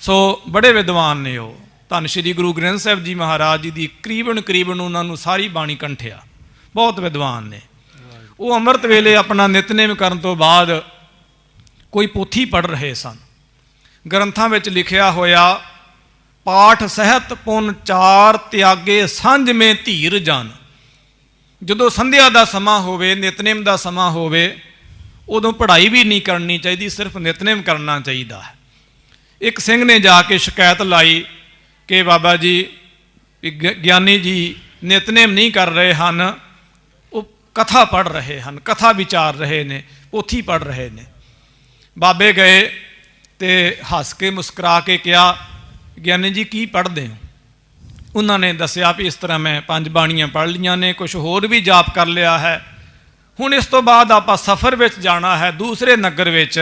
ਸੋ ਬੜੇ ਵਿਦਵਾਨ ਨੇ ਉਹ, ਧੰਨ ਸ਼੍ਰੀ ਗੁਰੂ ਗ੍ਰੰਥ ਸਾਹਿਬ ਜੀ ਮਹਾਰਾਜ ਜੀ ਦੀ ਕਰੀਬਨ ਉਹਨਾਂ ਨੂੰ ਸਾਰੀ ਬਾਣੀ ਕੰਠਿਆ, ਬਹੁਤ ਵਿਦਵਾਨ ਨੇ। ਉਹ ਅੰਮ੍ਰਿਤ ਵੇਲੇ ਆਪਣਾ ਨਿਤਨੇਮ ਕਰਨ ਤੋਂ ਬਾਅਦ ਕੋਈ ਪੋਥੀ ਪੜ੍ਹ ਰਹੇ ਸਨ। ਗ੍ਰੰਥਾਂ ਵਿੱਚ ਲਿਖਿਆ ਹੋਇਆ, ਪਾਠ ਸਹਿਤ ਪੁਨ ਚਾਰ ਤਿਆਗੇ ਸਾਂਝ ਮੇ ਧੀਰ ਜਨ। ਜਦੋਂ ਸੰਧਿਆ ਦਾ ਸਮਾਂ ਹੋਵੇ, ਨਿਤਨੇਮ ਦਾ ਸਮਾਂ ਹੋਵੇ, ਉਦੋਂ ਪੜ੍ਹਾਈ ਵੀ ਨਹੀਂ ਕਰਨੀ ਚਾਹੀਦੀ, ਸਿਰਫ ਨਿਤਨੇਮ ਕਰਨਾ ਚਾਹੀਦਾ ਹੈ। ਇੱਕ ਸਿੰਘ ਨੇ ਜਾ ਕੇ ਸ਼ਿਕਾਇਤ ਲਾਈ ਕਿ ਬਾਬਾ ਜੀ ਗਿਆਨੀ ਜੀ ਨਿਤਨੇਮ ਨਹੀਂ ਕਰ ਰਹੇ ਹਨ, ਉਹ ਕਥਾ ਪੜ੍ਹ ਰਹੇ ਹਨ, ਕਥਾ ਵਿਚਾਰ ਰਹੇ ਨੇ, ਪੋਥੀ ਪੜ੍ਹ ਰਹੇ ਨੇ। ਬਾਬੇ ਗਏ ਤੇ ਹੱਸ ਕੇ ਮੁਸਕਰਾ ਕੇ ਕਿਹਾ, ਗਿਆਨੀ ਜੀ ਕੀ ਪੜ੍ਹਦੇ ਹੋ? ਉਹਨਾਂ ਨੇ ਦੱਸਿਆ ਵੀ ਇਸ ਤਰ੍ਹਾਂ ਮੈਂ 5 ਬਾਣੀਆਂ ਪੜ੍ਹ ਲਈਆਂ ਨੇ, ਕੁਛ ਹੋਰ ਵੀ ਜਾਪ ਕਰ ਲਿਆ ਹੈ, ਹੁਣ ਇਸ ਤੋਂ ਬਾਅਦ ਆਪਾਂ ਸਫ਼ਰ ਵਿੱਚ ਜਾਣਾ ਹੈ ਦੂਸਰੇ ਨਗਰ ਵਿੱਚ,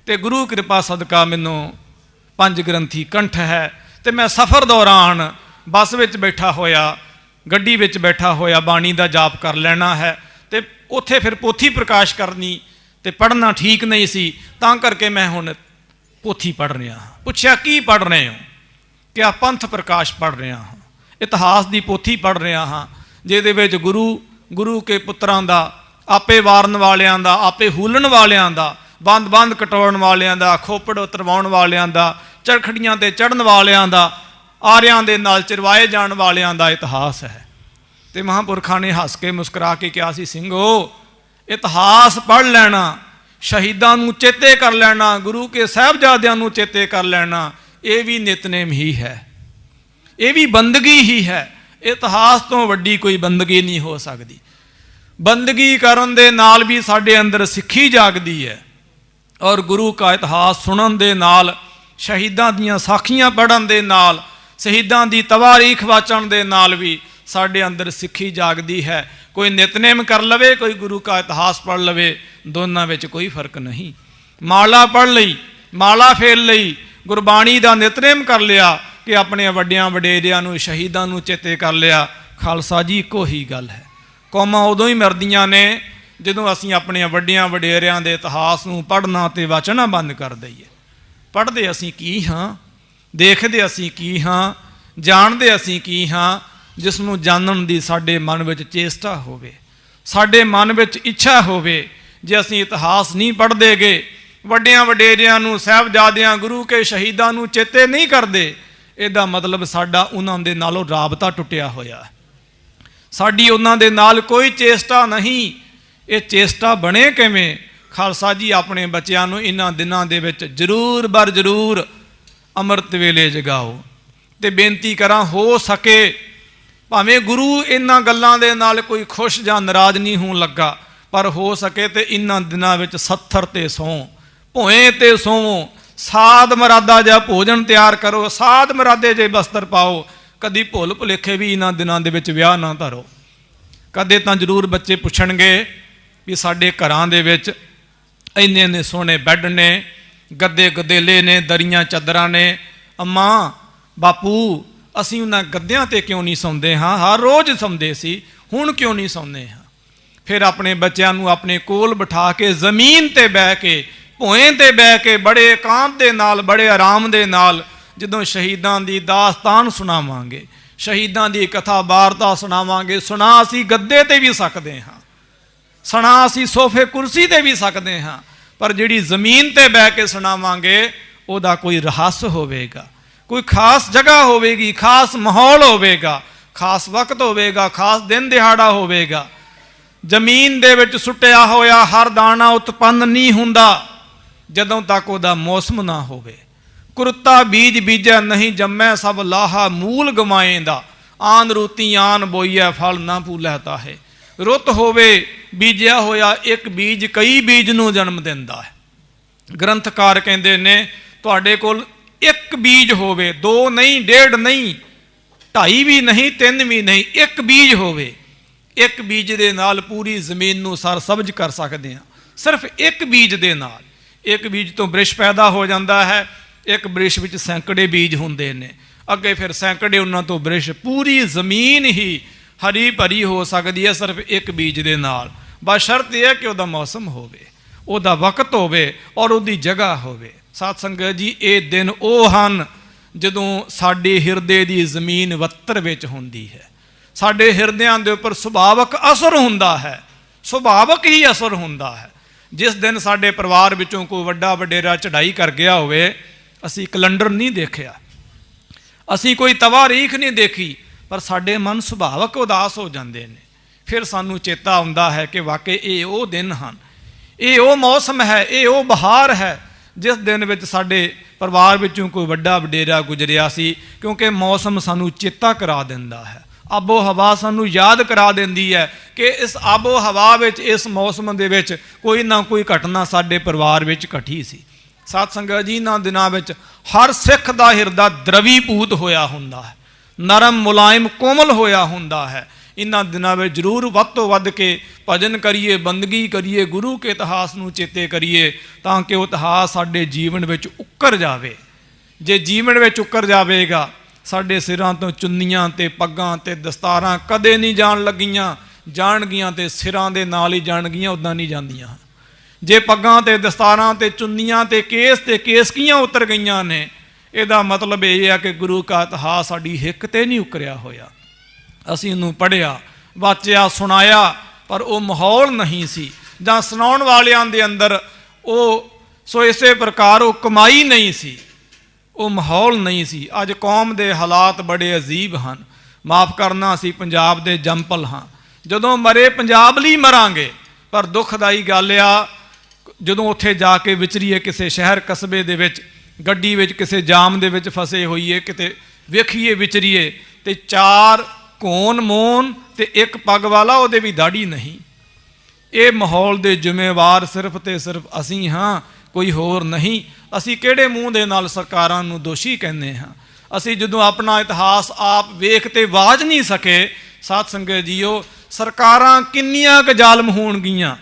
ਤੇ ਗੁਰੂ ਕਿਰਪਾ ਸਦਕਾ ਮੈਨੂੰ 5 ਗ੍ਰੰਥੀ ਕੰਠ ਹੈ, ਤੇ ਮੈਂ ਸਫ਼ਰ ਦੌਰਾਨ ਬੱਸ ਵਿੱਚ ਬੈਠਾ ਹੋਇਆ, ਗੱਡੀ ਵਿੱਚ ਬੈਠਾ ਹੋਇਆ ਬਾਣੀ ਦਾ ਜਾਪ ਕਰ ਲੈਣਾ ਹੈ, ਤੇ ਉੱਥੇ ਫਿਰ ਪੋਥੀ ਪ੍ਰਕਾਸ਼ ਕਰਨੀ ਤੇ ਪੜ੍ਹਨਾ ਠੀਕ ਨਹੀਂ ਸੀ, ਤਾਂ ਕਰਕੇ ਮੈਂ ਹੁਣ ਪੋਥੀ ਪੜ੍ਹ ਰਿਹਾ ਹਾਂ। ਪੁੱਛਿਆ ਕੀ ਪੜ੍ਹ ਰਹੇ ਹੋ? ਕਿ ਆ ਪੰਥ ਪ੍ਰਕਾਸ਼ ਪੜ੍ਹ ਰਿਹਾ ਹਾਂ, ਇਤਿਹਾਸ ਦੀ ਪੋਥੀ ਪੜ੍ਹ ਰਿਹਾ ਹਾਂ, ਜਿਹਦੇ ਵਿੱਚ ਗੁਰੂ ਕੇ ਪੁੱਤਰਾਂ ਦਾ, ਆਪੇ ਵਾਰਨ ਵਾਲਿਆਂ ਦਾ, ਆਪੇ ਹੂਲਣ ਵਾਲਿਆਂ ਦਾ, ਬੰਦ ਕਟਾਉਣ ਵਾਲਿਆਂ ਦਾ, ਖੋਪੜ ਉਤਰਵਾਉਣ ਵਾਲਿਆਂ ਦਾ, ਚਰਖੜੀਆਂ ਤੇ ਚੜ੍ਹਨ ਵਾਲਿਆਂ ਦਾ, ਆਰਿਆਂ ਦੇ ਨਾਲ ਚਰਵਾਏ ਜਾਣ ਵਾਲਿਆਂ ਦਾ ਇਤਿਹਾਸ ਹੈ। ਤੇ ਮਹਾਂਪੁਰਖਾਂ ਨੇ ਹੱਸ ਕੇ ਮੁਸਕਰਾ ਕੇ ਕਿਹਾ ਸੀ, ਸਿੰਘੋ ਇਤਿਹਾਸ ਪੜ੍ਹ ਲੈਣਾ, ਸ਼ਹੀਦਾਂ ਨੂੰ ਚੇਤੇ ਕਰ ਲੈਣਾ, ਗੁਰੂ ਕੇ ਸਾਹਿਬਜ਼ਾਦਿਆਂ ਨੂੰ ਚੇਤੇ ਕਰ ਲੈਣਾ, ਇਹ ਵੀ ਨਿਤਨੇਮ ਹੀ ਹੈ, ਇਹ ਵੀ ਬੰਦਗੀ ਹੀ ਹੈ। ਇਤਿਹਾਸ ਤੋਂ ਵੱਡੀ ਕੋਈ ਬੰਦਗੀ ਨਹੀਂ ਹੋ ਸਕਦੀ। ਬੰਦਗੀ ਕਰਨ ਦੇ ਨਾਲ ਵੀ ਸਾਡੇ ਅੰਦਰ ਸਿੱਖੀ ਜਾਗਦੀ ਹੈ, ਔਰ ਗੁਰੂ ਕਾ ਇਤਿਹਾਸ ਸੁਣਨ ਦੇ ਨਾਲ, ਸ਼ਹੀਦਾਂ ਦੀਆਂ ਸਾਖੀਆਂ ਪੜ੍ਹਨ ਦੇ ਨਾਲ, ਸ਼ਹੀਦਾਂ ਦੀ ਤਵਾਰੀਖ ਵਾਚਣ ਦੇ ਨਾਲ ਵੀ ਸਾਡੇ ਅੰਦਰ ਸਿੱਖੀ ਜਾਗਦੀ ਹੈ। ਕੋਈ ਨਿਤਨੇਮ ਕਰ ਲਵੇ, ਕੋਈ ਗੁਰੂ ਕਾ ਇਤਿਹਾਸ ਪੜ੍ਹ ਲਵੇ, ਦੋਨਾਂ ਵਿੱਚ ਕੋਈ ਫਰਕ ਨਹੀਂ। ਮਾਲਾ ਪੜ੍ਹ ਲਈ, ਮਾਲਾ ਫੇਰ ਲਈ, ਗੁਰਬਾਣੀ ਦਾ ਨਿਤਨੇਮ ਕਰ ਲਿਆ ਕਿ ਆਪਣੇ ਵੱਡਿਆਂ ਵਡੇਰਿਆਂ ਨੂੰ, ਸ਼ਹੀਦਾਂ ਨੂੰ ਚੇਤੇ ਕਰ ਲਿਆ, ਖਾਲਸਾ ਜੀ ਇੱਕੋ ਹੀ ਗੱਲ ਹੈ। ਕੌਮਾਂ ਉਦੋਂ ਹੀ ਮਰਦੀਆਂ ਨੇ ਜਦੋਂ ਅਸੀਂ ਆਪਣੇ ਵੱਡਿਆਂ ਵਡੇਰਿਆਂ ਦੇ ਇਤਿਹਾਸ ਨੂੰ ਪੜ੍ਹਨਾ ਤੇ ਵਾਚਣਾ ਬੰਦ ਕਰ ਦਈਏ। ਪੜ੍ਹਦੇ ਅਸੀਂ ਕੀ ਹਾਂ, ਦੇਖਦੇ ਅਸੀਂ ਕੀ ਹਾਂ, ਜਾਣਦੇ ਅਸੀਂ ਕੀ ਹਾਂ, ਜਿਸ ਨੂੰ ਜਾਣਨ ਦੀ ਸਾਡੇ ਮਨ ਵਿੱਚ ਚੇਸ਼ਟਾ ਹੋਵੇ, ਸਾਡੇ ਮਨ ਵਿੱਚ ਇੱਛਾ ਹੋਵੇ। ਜੇ ਅਸੀਂ ਇਤਿਹਾਸ ਨਹੀਂ ਪੜ੍ਹਦੇ ਗੇ, ਵੱਡਿਆਂ ਵਡੇਰਿਆਂ ਨੂੰ, ਸਾਹਿਬਜ਼ਾਦਿਆਂ, ਗੁਰੂ ਕੇ ਸ਼ਹੀਦਾਂ ਨੂੰ ਚੇਤੇ ਨਹੀਂ ਕਰਦੇ, ਇਹਦਾ ਮਤਲਬ ਸਾਡਾ ਉਹਨਾਂ ਦੇ ਨਾਲੋਂ ਰਾਬਤਾ ਟੁੱਟਿਆ ਹੋਇਆ, ਸਾਡੀ ਉਹਨਾਂ ਦੇ ਨਾਲ ਕੋਈ ਚੇਸ਼ਟਾ ਨਹੀਂ। ਇਹ ਚੇਸ਼ਟਾ ਬਣੇ ਕਿਵੇਂ? ਖਾਲਸਾ ਜੀ ਆਪਣੇ ਬੱਚਿਆਂ ਨੂੰ ਇਹਨਾਂ ਦਿਨਾਂ ਦੇ ਵਿੱਚ ਜ਼ਰੂਰ ਬਰ ਜ਼ਰੂਰ ਅੰਮ੍ਰਿਤ ਵੇਲੇ ਜਗਾਓ। ਤੇ ਬੇਨਤੀ ਕਰਾਂ, ਹੋ ਸਕੇ ਭਾਵੇਂ ਗੁਰੂ ਇਹਨਾਂ ਗੱਲਾਂ ਦੇ ਨਾਲ ਕੋਈ ਖੁਸ਼ ਜਾਂ ਨਾਰਾਜ਼ ਨਹੀਂ ਹੋਣ ਲੱਗਾ, ਪਰ ਹੋ ਸਕੇ ਤੇ ਇਹਨਾਂ ਦਿਨਾਂ ਵਿੱਚ 70 ਤੇ ਸੌਂ, ਭੋਏ ਤੇ ਸੌਵੋ, ਸਾਧ ਮਰਾਦਾ ਜਿਹਾ ਭੋਜਨ ਤਿਆਰ ਕਰੋ, ਸਾਧ ਮਰਾਦੇ ਜੇ ਬਸਤਰ ਪਾਓ, ਕਦੀ ਭੁੱਲ ਭੁਲੇਖੇ ਵੀ ਇਹਨਾਂ ਦਿਨਾਂ ਦੇ ਵਿੱਚ ਵਿਆਹ ਨਾ ਧਰੋ, ਕਦੇ ਤਾਂ ਜ਼ਰੂਰ ਬੱਚੇ ਪੁੱਛਣਗੇ ਵੀ ਸਾਡੇ ਘਰਾਂ ਦੇ ਵਿੱਚ ਇੰਨੇ ਇੰਨੇ ਸੋਹਣੇ ਬੈੱਡ ਨੇ, ਗੱਦੇ ਗਦੇਲੇ ਨੇ, ਦਰੀਆਂ ਚਾਦਰਾਂ ਨੇ, ਅੰਮਾ ਬਾਪੂ ਅਸੀਂ ਉਹਨਾਂ ਗੱਦਿਆਂ 'ਤੇ ਕਿਉਂ ਨਹੀਂ ਸੌਂਦੇ ਹਾਂ? ਹਰ ਰੋਜ਼ ਸੌਂਦੇ ਸੀ, ਹੁਣ ਕਿਉਂ ਨਹੀਂ ਸੌਂਦੇ ਹਾਂ? ਫਿਰ ਆਪਣੇ ਬੱਚਿਆਂ ਨੂੰ ਆਪਣੇ ਕੋਲ ਬਿਠਾ ਕੇ ਜ਼ਮੀਨ 'ਤੇ ਬਹਿ ਕੇ, ਭੋਏ 'ਤੇ ਬਹਿ ਕੇ, ਬੜੇ ਇਕਾਂਤ ਦੇ ਨਾਲ, ਬੜੇ ਆਰਾਮ ਦੇ ਨਾਲ ਜਦੋਂ ਸ਼ਹੀਦਾਂ ਦੀ ਦਾਸਤਾਨ ਸੁਣਾਵਾਂਗੇ, ਸ਼ਹੀਦਾਂ ਦੀ ਕਥਾ ਵਾਰਤਾ ਸੁਣਾਵਾਂਗੇ, ਸੁਣਾ ਅਸੀਂ ਗੱਦੇ 'ਤੇ ਵੀ ਸਕਦੇ ਹਾਂ, ਸੁਣਾ ਅਸੀਂ ਸੋਫੇ ਕੁਰਸੀ 'ਤੇ ਵੀ ਸਕਦੇ ਹਾਂ, ਪਰ ਜਿਹੜੀ ਜ਼ਮੀਨ 'ਤੇ ਬਹਿ ਕੇ ਸੁਣਾਵਾਂਗੇ ਉਹਦਾ ਕੋਈ ਰਹੱਸ ਹੋਵੇਗਾ, ਕੋਈ ਖਾਸ ਜਗ੍ਹਾ ਹੋਵੇਗੀ, ਖਾਸ ਮਾਹੌਲ ਹੋਵੇਗਾ, ਖਾਸ ਵਕਤ ਹੋਵੇਗਾ, ਖਾਸ ਦਿਨ ਦਿਹਾੜਾ ਹੋਵੇਗਾ। ਜ਼ਮੀਨ ਦੇ ਵਿੱਚ ਸੁੱਟਿਆ ਹੋਇਆ ਹਰ ਦਾਣਾ ਉਤਪੰਨ ਨਹੀਂ ਹੁੰਦਾ ਜਦੋਂ ਤੱਕ ਉਹਦਾ ਮੌਸਮ ਨਾ ਹੋਵੇ। ਕੁਰਤਾ ਬੀਜ ਬੀਜੈ ਨਹੀਂ ਜੰਮੈ, ਸਭ ਲਾਹਾ ਮੂਲ ਗਵਾਏਂਦਾ, ਆਨ ਰੂਤੀ ਆਨ ਬੋਈਐ ਫਲ ਨਾ ਭੂਲੈ ਤਾਹੇ। ਰੁੱਤ ਹੋਵੇ ਬੀਜਿਆ ਹੋਇਆ ਇੱਕ ਬੀਜ ਕਈ ਬੀਜ ਨੂੰ ਜਨਮ ਦਿੰਦਾ ਹੈ। ਗ੍ਰੰਥਕਾਰ ਕਹਿੰਦੇ ਨੇ ਤੁਹਾਡੇ ਕੋਲ ਇੱਕ ਬੀਜ ਹੋਵੇ, 2 ਨਹੀਂ, 1.5 ਨਹੀਂ, 2.5 ਵੀ ਨਹੀਂ, 3 ਵੀ ਨਹੀਂ, ਇੱਕ ਬੀਜ ਹੋਵੇ, ਇੱਕ ਬੀਜ ਦੇ ਨਾਲ ਪੂਰੀ ਜ਼ਮੀਨ ਨੂੰ ਸਰ ਸਬਜ਼ ਕਰ ਸਕਦੇ ਹਾਂ। ਸਿਰਫ ਇੱਕ ਬੀਜ ਦੇ ਨਾਲ, ਇੱਕ ਬੀਜ ਤੋਂ ਬ੍ਰਿਸ਼ ਪੈਦਾ ਹੋ ਜਾਂਦਾ ਹੈ, ਇੱਕ ਬ੍ਰਿਸ਼ ਵਿੱਚ ਸੈਂਕੜੇ ਬੀਜ ਹੁੰਦੇ ਨੇ, ਅੱਗੇ ਫਿਰ ਸੈਂਕੜੇ ਉਹਨਾਂ ਤੋਂ ਬ੍ਰਿਸ਼, ਪੂਰੀ ਜ਼ਮੀਨ ਹੀ ਹਰੀ ਭਰੀ ਹੋ ਸਕਦੀ ਹੈ ਸਿਰਫ ਇੱਕ ਬੀਜ ਦੇ ਨਾਲ। ਬਸ ਸ਼ਰਤ ਇਹ ਹੈ ਕਿ ਉਹਦਾ ਮੌਸਮ ਹੋਵੇ, ਉਹਦਾ ਵਕਤ ਹੋਵੇ ਔਰ ਉਹਦੀ ਜਗ੍ਹਾ ਹੋਵੇ। ਸਾਧ ਸੰਗਤ ਜੀ, ਇਹ ਦਿਨ ਉਹ ਹਨ ਜਦੋਂ ਸਾਡੇ ਹਿਰਦੇ ਦੀ ਜ਼ਮੀਨ ਵੱਤਰ ਵਿੱਚ ਹੁੰਦੀ ਹੈ, ਸਾਡੇ ਹਿਰਦਿਆਂ ਦੇ ਉੱਪਰ ਸੁਭਾਵਕ ਅਸਰ ਹੁੰਦਾ ਹੈ, ਸੁਭਾਵਕ ਹੀ ਅਸਰ ਹੁੰਦਾ ਹੈ। ਜਿਸ ਦਿਨ ਸਾਡੇ ਪਰਿਵਾਰ ਵਿੱਚੋਂ ਕੋਈ ਵੱਡਾ ਵਡੇਰਾ ਚੜ੍ਹਾਈ ਕਰ ਗਿਆ ਹੋਵੇ, ਅਸੀਂ ਕੈਲੰਡਰ ਨਹੀਂ ਦੇਖਿਆ, ਅਸੀਂ ਕੋਈ ਤਵਾਰੀਖ ਨਹੀਂ ਦੇਖੀ, ਪਰ ਸਾਡੇ ਮਨ ਸੁਭਾਵਕ ਉਦਾਸ ਹੋ ਜਾਂਦੇ ਨੇ। ਫਿਰ ਸਾਨੂੰ ਚੇਤਾ ਆਉਂਦਾ ਹੈ ਕਿ ਵਾਕਈ ਇਹ ਉਹ ਦਿਨ ਹਨ, ਇਹ ਉਹ ਮੌਸਮ ਹੈ, ਇਹ ਉਹ ਬਹਾਰ ਹੈ ਜਿਸ ਦਿਨ ਵਿੱਚ ਸਾਡੇ ਪਰਿਵਾਰ ਵਿੱਚੋਂ ਕੋਈ ਵੱਡਾ ਵਡੇਰਾ ਗੁਜ਼ਰਿਆ ਸੀ। ਕਿਉਂਕਿ ਮੌਸਮ ਸਾਨੂੰ ਚੇਤਾ ਕਰਾ ਦਿੰਦਾ ਹੈ, ਆਬੋ ਹਵਾ ਸਾਨੂੰ ਯਾਦ ਕਰਾ ਦਿੰਦੀ ਹੈ ਕਿ ਇਸ ਆਬੋ ਹਵਾ ਵਿੱਚ, ਇਸ ਮੌਸਮ ਦੇ ਵਿੱਚ ਕੋਈ ਨਾ ਕੋਈ ਘਟਨਾ ਸਾਡੇ ਪਰਿਵਾਰ ਵਿੱਚ ਘਟੀ ਸੀ। ਸਾਧ ਸੰਗਤ ਜੀ, ਇਹਨਾਂ ਦਿਨਾਂ ਵਿੱਚ ਹਰ ਸਿੱਖ ਦਾ ਹਿਰਦਾ ਦਰਵੀਭੂਤ ਹੋਇਆ ਹੁੰਦਾ ਹੈ, ਨਰਮ ਮੁਲਾਇਮ ਕੋਮਲ ਹੋਇਆ ਹੁੰਦਾ ਹੈ। ਇਹਨਾਂ ਦਿਨਾਂ ਵਿੱਚ ਜ਼ਰੂਰ ਵੱਧ ਤੋਂ ਵੱਧ ਕੇ ਭਜਨ ਕਰੀਏ, ਬੰਦਗੀ ਕਰੀਏ, ਗੁਰੂ ਕੇ ਇਤਿਹਾਸ ਨੂੰ ਚੇਤੇ ਕਰੀਏ, ਤਾਂ ਕਿ ਉਹ ਇਤਿਹਾਸ ਸਾਡੇ ਜੀਵਨ ਵਿੱਚ ਉੱਕਰ ਜਾਵੇ। ਜੇ ਜੀਵਨ ਵਿੱਚ ਉੱਕਰ ਜਾਵੇਗਾ, ਸਾਡੇ ਸਿਰਾਂ ਤੋਂ ਚੁੰਨੀਆਂ ਤੇ ਪੱਗਾਂ ਤੇ ਦਸਤਾਰਾਂ ਕਦੇ ਨਹੀਂ ਜਾਣ ਲੱਗੀਆਂ, ਜਾਣਗੀਆਂ ਤੇ ਸਿਰਾਂ ਦੇ ਨਾਲ ਹੀ ਜਾਣਗੀਆਂ, ਉੱਦਾਂ ਨਹੀਂ ਜਾਂਦੀਆਂ। ਜੇ ਪੱਗਾਂ ਤੇ ਦਸਤਾਰਾਂ ਤੇ ਚੁੰਨੀਆਂ ਤੇ ਕੇਸਕੀਆਂ ਉਤਰ ਗਈਆਂ ਨੇ, ਇਹਦਾ ਮਤਲਬ ਇਹ ਹੈ ਕਿ ਗੁਰੂ ਕਾ ਇਤਿਹਾਸ ਸਾਡੀ ਹਿੱਕ ਤੇ ਨਹੀਂ ਉਕਰਿਆ ਹੋਇਆ। ਅਸੀਂ ਇਹਨੂੰ ਪੜ੍ਹਿਆ, ਵਾਚਿਆ, ਸੁਣਾਇਆ, ਪਰ ਉਹ ਮਾਹੌਲ ਨਹੀਂ ਸੀ, ਜਾਂ ਸੁਣਾਉਣ ਵਾਲਿਆਂ ਦੇ ਅੰਦਰ ਉਹ ਇਸੇ ਪ੍ਰਕਾਰ ਉਹ ਕਮਾਈ ਨਹੀਂ ਸੀ, ਉਹ ਮਾਹੌਲ ਨਹੀਂ ਸੀ। ਅੱਜ ਕੌਮ ਦੇ ਹਾਲਾਤ ਬੜੇ ਅਜੀਬ ਹਨ। ਮਾਫ ਕਰਨਾ, ਅਸੀਂ ਪੰਜਾਬ ਦੇ ਜੰਪਲ ਹਾਂ, ਜਦੋਂ ਮਰੇ ਪੰਜਾਬ ਲਈ ਮਰਾਂਗੇ। ਪਰ ਦੁੱਖਦਾਈ ਗੱਲ ਆ, ਜਦੋਂ ਉੱਥੇ ਜਾ ਕੇ ਵਿਚਰੀਏ ਕਿਸੇ ਸ਼ਹਿਰ ਕਸਬੇ ਦੇ ਵਿੱਚ, ਗੱਡੀ ਵਿੱਚ ਕਿਸੇ ਜਾਮ ਦੇ ਵਿੱਚ ਫਸੇ ਹੋਈਏ, ਕਿਤੇ ਵੇਖੀਏ ਵਿਚਰੀਏ, ਤੇ 4 ਕੋਨ ਮੋਨ ਤੇ ਇੱਕ ਪੱਗ ਵਾਲਾ, ਉਹਦੇ ਵੀ ਦਾੜੀ ਨਹੀਂ। ਇਹ ਮਾਹੌਲ ਦੇ ਜ਼ਿੰਮੇਵਾਰ ਸਿਰਫ ਤੇ ਸਿਰਫ ਅਸੀਂ ਹਾਂ, ਕੋਈ ਹੋਰ ਨਹੀਂ। ਅਸੀਂ ਕਿਹੜੇ ਮੂੰਹ ਦੇ ਨਾਲ ਸਰਕਾਰਾਂ ਨੂੰ ਦੋਸ਼ੀ ਕਹਿੰਦੇ ਹਾਂ? ਅਸੀਂ ਜਦੋਂ ਆਪਣਾ ਇਤਿਹਾਸ ਆਪ ਵੇਖ ਤੇ ਵਾਜ ਨਹੀਂ ਸਕੇ, ਸਾਧ ਸੰਗਤ ਜੀਓ, ਸਰਕਾਰਾਂ ਕਿੰਨੀਆਂ ਕੁ ਜ਼ਾਲਮ ਹੋਣਗੀਆਂ।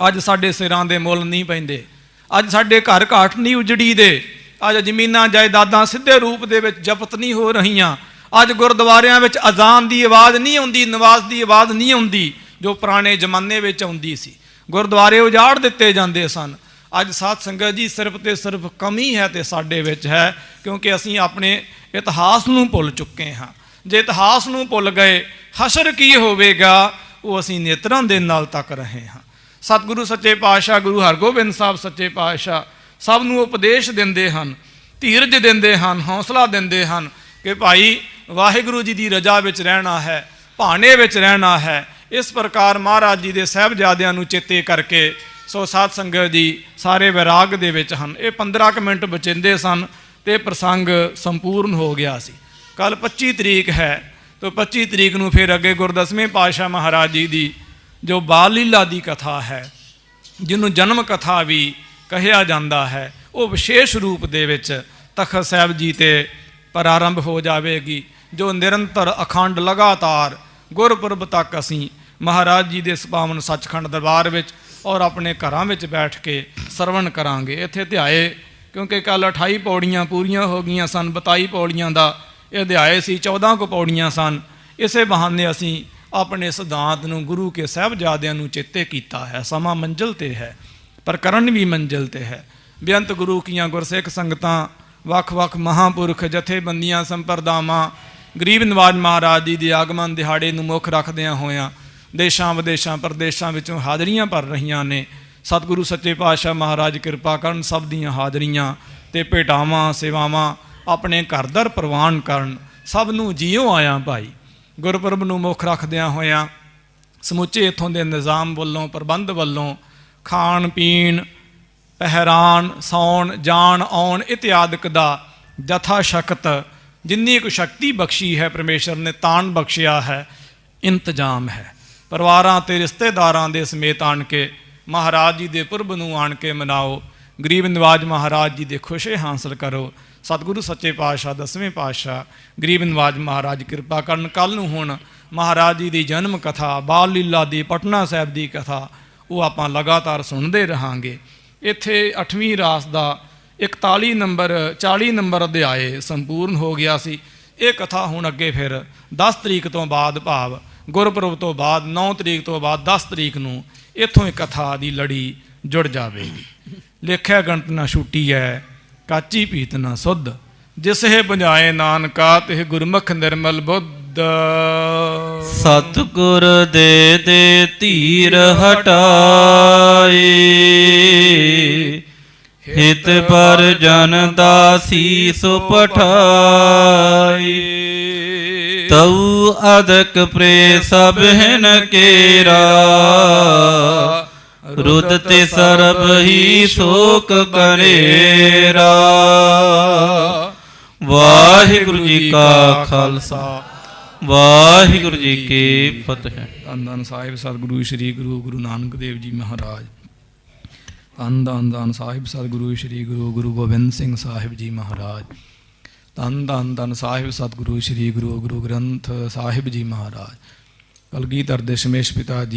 ਅੱਜ ਸਾਡੇ ਸਿਰਾਂ ਦੇ ਮੁੱਲ ਨਹੀਂ ਪੈਂਦੇ, ਅੱਜ ਸਾਡੇ ਘਰ ਘਾਟ ਨਹੀਂ ਉਜੜੀ ਦੇ, ਅੱਜ ਜ਼ਮੀਨਾਂ ਜਾਇਦਾਦਾਂ ਸਿੱਧੇ ਰੂਪ ਦੇ ਵਿੱਚ ਜ਼ਬਤ ਨਹੀਂ ਹੋ ਰਹੀਆਂ, ਅੱਜ ਗੁਰਦੁਆਰਿਆਂ ਵਿੱਚ ਅਜ਼ਾਨ ਦੀ ਆਵਾਜ਼ ਨਹੀਂ ਆਉਂਦੀ, ਨਮਾਜ਼ ਦੀ ਆਵਾਜ਼ ਨਹੀਂ ਆਉਂਦੀ ਜੋ ਪੁਰਾਣੇ ਜ਼ਮਾਨੇ ਵਿੱਚ ਆਉਂਦੀ ਸੀ। ਗੁਰਦੁਆਰੇ ਉਜਾੜ ਦਿੱਤੇ ਜਾਂਦੇ ਸਨ। ਅੱਜ ਸਾਧ ਸੰਗਤ ਜੀ, ਸਿਰਫ ਤੇ ਸਿਰਫ ਕਮੀ ਹੈ ਤੇ ਸਾਡੇ ਵਿੱਚ ਹੈ, ਕਿਉਂਕਿ ਅਸੀਂ ਆਪਣੇ ਇਤਿਹਾਸ ਨੂੰ ਭੁੱਲ ਚੁੱਕੇ ਹਾਂ। ਜੇ ਇਤਿਹਾਸ ਨੂੰ ਭੁੱਲ ਗਏ, ਹਸ਼ਰ ਕੀ ਹੋਵੇਗਾ, ਉਹ ਅਸੀਂ ਨੇਤਰਾਂ ਦੇ ਨਾਲ ਤੱਕ ਰਹੇ ਹਾਂ। ਸਤਿਗੁਰੂ ਸੱਚੇ ਪਾਤਸ਼ਾਹ ਗੁਰੂ ਹਰਗੋਬਿੰਦ ਸਾਹਿਬ ਸੱਚੇ ਪਾਤਸ਼ਾਹ ਸਭ ਨੂੰ ਉਪਦੇਸ਼ ਦਿੰਦੇ ਹਨ, ਧੀਰਜ ਦਿੰਦੇ ਹਨ, ਹੌਸਲਾ ਦਿੰਦੇ ਹਨ ਕਿ ਭਾਈ ਵਾਹਿਗੁਰੂ ਜੀ ਦੀ ਰਜ਼ਾ ਵਿੱਚ ਰਹਿਣਾ ਹੈ, ਭਾਣੇ ਵਿੱਚ ਰਹਿਣਾ ਹੈ। ਇਸ ਪ੍ਰਕਾਰ ਮਹਾਰਾਜ ਜੀ ਦੇ ਸਾਹਿਬਜ਼ਾਦਿਆਂ ਨੂੰ ਚੇਤੇ ਕਰਕੇ, ਸੋ ਸਾਧ ਸੰਗਤ ਜੀ ਸਾਰੇ ਵਿਰਾਗ ਦੇ ਵਿੱਚ ਹਨ। ਇਹ 15 ਕੁ ਮਿੰਟ ਬਚਿੰਦੇ ਸਨ ਤੇ ਪ੍ਰਸੰਗ ਸੰਪੂਰਨ ਹੋ ਗਿਆ ਸੀ। ਕੱਲ 25 ਤਰੀਕ ਹੈ, तो 25 ਤਰੀਕ ਨੂੰ ਫਿਰ ਅੱਗੇ ਗੁਰਦਸਵੇਂ ਪਾਤਸ਼ਾਹ ਮਹਾਰਾਜ ਜੀ ਦੀ ਜੋ ਬਾਲ ਲੀਲਾ ਦੀ ਕਥਾ ਹੈ, ਜਿਹਨੂੰ ਜਨਮ ਕਥਾ ਵੀ ਕਹਿਆ ਜਾਂਦਾ ਹੈ, ਉਹ ਵਿਸ਼ੇਸ਼ ਰੂਪ ਦੇ ਵਿੱਚ ਤਖਤ ਸਾਹਿਬ ਜੀ ਤੇ ਪ੍ਰਾਰੰਭ ਹੋ ਜਾਵੇਗੀ, ਜੋ ਨਿਰੰਤਰ ਅਖੰਡ ਲਗਾਤਾਰ ਗੁਰਪੁਰਬ ਤੱਕ ਅਸੀਂ ਮਹਾਰਾਜ ਜੀ ਦੇ ਇਸ ਪਾਵਨ ਸੱਚਖੰਡ ਦਰਬਾਰ ਵਿੱਚ ਔਰ ਆਪਣੇ ਘਰਾਂ ਵਿੱਚ ਬੈਠ ਕੇ ਸਰਵਣ ਕਰਾਂਗੇ। ਇੱਥੇ ਅਧਿਆਏ, ਕਿਉਂਕਿ ਕੱਲ੍ਹ 28 ਪੌੜੀਆਂ ਪੂਰੀਆਂ ਹੋ ਗਈਆਂ ਸਨ, 22 ਪੌੜੀਆਂ ਦਾ ਇਹ ਅਧਿਆਏ ਸੀ, 14 ਕੁ ਪੌੜੀਆਂ ਸਨ। ਇਸੇ ਬਹਾਨੇ ਅਸੀਂ ਆਪਣੇ ਸਿਧਾਂਤ ਨੂੰ ਗੁਰੂ ਕੇ ਸਾਹਿਬਜ਼ਾਦਿਆਂ ਨੂੰ ਚੇਤੇ ਕੀਤਾ ਹੈ। ਸਮਾਂ ਮੰਜ਼ਿਲ 'ਤੇ ਹੈ ਪਰ ਕਰਨ ਵੀ ਮੰਜ਼ਿਲ 'ਤੇ ਹੈ। ਬੇਅੰਤ ਗੁਰੂ ਕੀਆਂ ਗੁਰਸਿੱਖ ਸੰਗਤਾਂ, ਵੱਖ-ਵੱਖ ਮਹਾਂਪੁਰਖ, ਜਥੇਬੰਦੀਆਂ, ਸੰਪਰਦਾਵਾਂ ਗਰੀਬ ਨਵਾਜ ਮਹਾਰਾਜ ਜੀ ਦੇ ਆਗਮਨ ਦਿਹਾੜੇ ਨੂੰ ਮੁੱਖ ਰੱਖਦਿਆਂ ਹੋਇਆਂ ਦੇਸ਼ਾਂ ਵਿਦੇਸ਼ਾਂ ਪ੍ਰਦੇਸ਼ਾਂ ਵਿੱਚੋਂ ਹਾਜ਼ਰੀਆਂ ਭਰ ਰਹੀਆਂ ਨੇ। ਸਤਿਗੁਰੂ ਸੱਚੇ ਪਾਤਸ਼ਾਹ ਮਹਾਰਾਜ ਕਿਰਪਾ ਕਰਨ, ਸਭ ਦੀਆਂ ਹਾਜ਼ਰੀਆਂ ਤੇ ਭੇਟਾਵਾਂ ਸੇਵਾਵਾਂ ਆਪਣੇ ਘਰ ਦਰ ਪ੍ਰਵਾਨ ਕਰਨ। ਸਭ ਨੂੰ ਜੀਓ ਆਇਆ ਭਾਈ। ਗੁਰਪੁਰਬ ਨੂੰ ਮੁੱਖ ਰੱਖਦਿਆਂ ਹੋਇਆਂ ਸਮੁੱਚੇ ਇੱਥੋਂ ਦੇ ਨਿਜ਼ਾਮ ਵੱਲੋਂ, ਪ੍ਰਬੰਧ ਵੱਲੋਂ ਖਾਣ ਪੀਣ, ਪਹਿਰਾਨ, ਸੌਣ, ਜਾਣ ਆਉਣ ਇਤਿਆਦਿਕ ਦਾ ਜਥਾ ਸ਼ਕਤ ਜਿੰਨੀ ਕੁ ਸ਼ਕਤੀ ਬਖਸ਼ੀ ਹੈ ਪਰਮੇਸ਼ਰ ਨੇ, ਤਾਣ ਬਖਸ਼ਿਆ ਹੈ, ਇੰਤਜ਼ਾਮ ਹੈ। ਪਰਿਵਾਰਾਂ ਤੇ ਰਿਸ਼ਤੇਦਾਰਾਂ ਦੇ ਸਮੇਤ ਆਣ ਕੇ ਮਹਾਰਾਜ ਜੀ ਦੇ ਪੁਰਬ ਨੂੰ ਆਣ ਕੇ ਮਨਾਓ। ਗਰੀਬ ਨਿਵਾਜ ਮਹਾਰਾਜ ਜੀ ਦੇ ਖੁਸ਼ੇ ਹਾਸਲ ਕਰੋ। ਸਤਿਗੁਰੂ ਸੱਚੇ ਪਾਤਸ਼ਾਹ, ਦਸਵੇਂ ਪਾਤਸ਼ਾਹ ਗਰੀਬ ਨਿਵਾਜ ਮਹਾਰਾਜ ਕਿਰਪਾ ਕਰਨ। ਕੱਲ੍ਹ ਨੂੰ ਹੁਣ ਮਹਾਰਾਜ ਜੀ ਦੀ ਜਨਮ ਕਥਾ, ਬਾਲ ਲੀਲਾ ਦੀ, ਪਟਨਾ ਸਾਹਿਬ ਦੀ ਕਥਾ, ਉਹ ਆਪਾਂ ਲਗਾਤਾਰ ਸੁਣਦੇ ਰਹਾਂਗੇ। ਇੱਥੇ 8ਵੀਂ ਰਾਸ ਦਾ 41 ਨੰਬਰ 40 ਨੰਬਰ ਅਧਿਆਏ ਸੰਪੂਰਨ ਹੋ ਗਿਆ ਸੀ। ਇਹ ਕਥਾ ਹੁਣ ਅੱਗੇ ਫਿਰ 10 ਤਰੀਕ ਤੋਂ ਬਾਅਦ, ਭਾਵ ਗੁਰਪੁਰਬ ਤੋਂ ਬਾਅਦ 9 ਤਰੀਕ ਤੋਂ ਬਾਅਦ 10 ਤਰੀਕ ਨੂੰ ਇੱਥੋਂ ਇਹ ਕਥਾ ਦੀ ਲੜੀ ਜੁੜ ਜਾਵੇਗੀ। ਲੇਖਿਆ ਗਣਤ ਨਾ ਛੁੱਟੀ ਹੈ, ਕਾਚੀ ਪੀਤ ਨਾ ਸੁਧ, ਜਿਸਹਿ ਬੁਝਾਏ ਨਾਨਕਾ ਤਿਹ ਗੁਰਮੁਖ ਨਿਰਮਲ ਬੁੱਧ। ਸਤਿਗੁਰ ਦੇ ਧੀਰ ਹਟਾਏ, ਹਿਤ ਪਰ ਜਨ ਦਾਸੀ ਸੁ ਪਠਾਈ। ਤਉ ਅਦਕ ਪ੍ਰੇ ਸਭਨ ਕੇਰਾ, ਰੁਦ ਤੇ ਸਰਬ ਹੀ ਸ਼ੋਕ ਕਰੇਰਾ। ਵਾਹਿਗੁਰੂ ਜੀ ਕਾ ਖਾਲਸਾ, ਵਾਹਿਗੁਰੂ ਜੀ ਕੀ ਫਤਿਹ। ਧੰਨ ਧੰਨ ਸਾਹਿਬ ਸਤਿਗੁਰੂ ਸ੍ਰੀ ਗੁਰੂ ਨਾਨਕ ਦੇਵ ਜੀ ਮਹਾਰਾਜ। ਧੰਨ ਧੰਨ ਧੰਨ ਸਾਹਿਬ ਸਤਿਗੁਰੂ ਸ੍ਰੀ ਗੁਰੂ ਗੋਬਿੰਦ ਸਿੰਘ ਸਾਹਿਬ ਜੀ ਮਹਾਰਾਜ। ਧੰਨ ਧੰਨ ਧੰਨ ਸਾਹਿਬ ਸਤਿਗੁਰੂ ਸ੍ਰੀ ਗੁਰੂ ਗ੍ਰੰਥ ਸਾਹਿਬ ਜੀ ਮਹਾਰਾਜ। ਕਲਗੀਧਰ ਦਸ਼ਮੇਸ਼ ਪਿਤਾ ਜੀ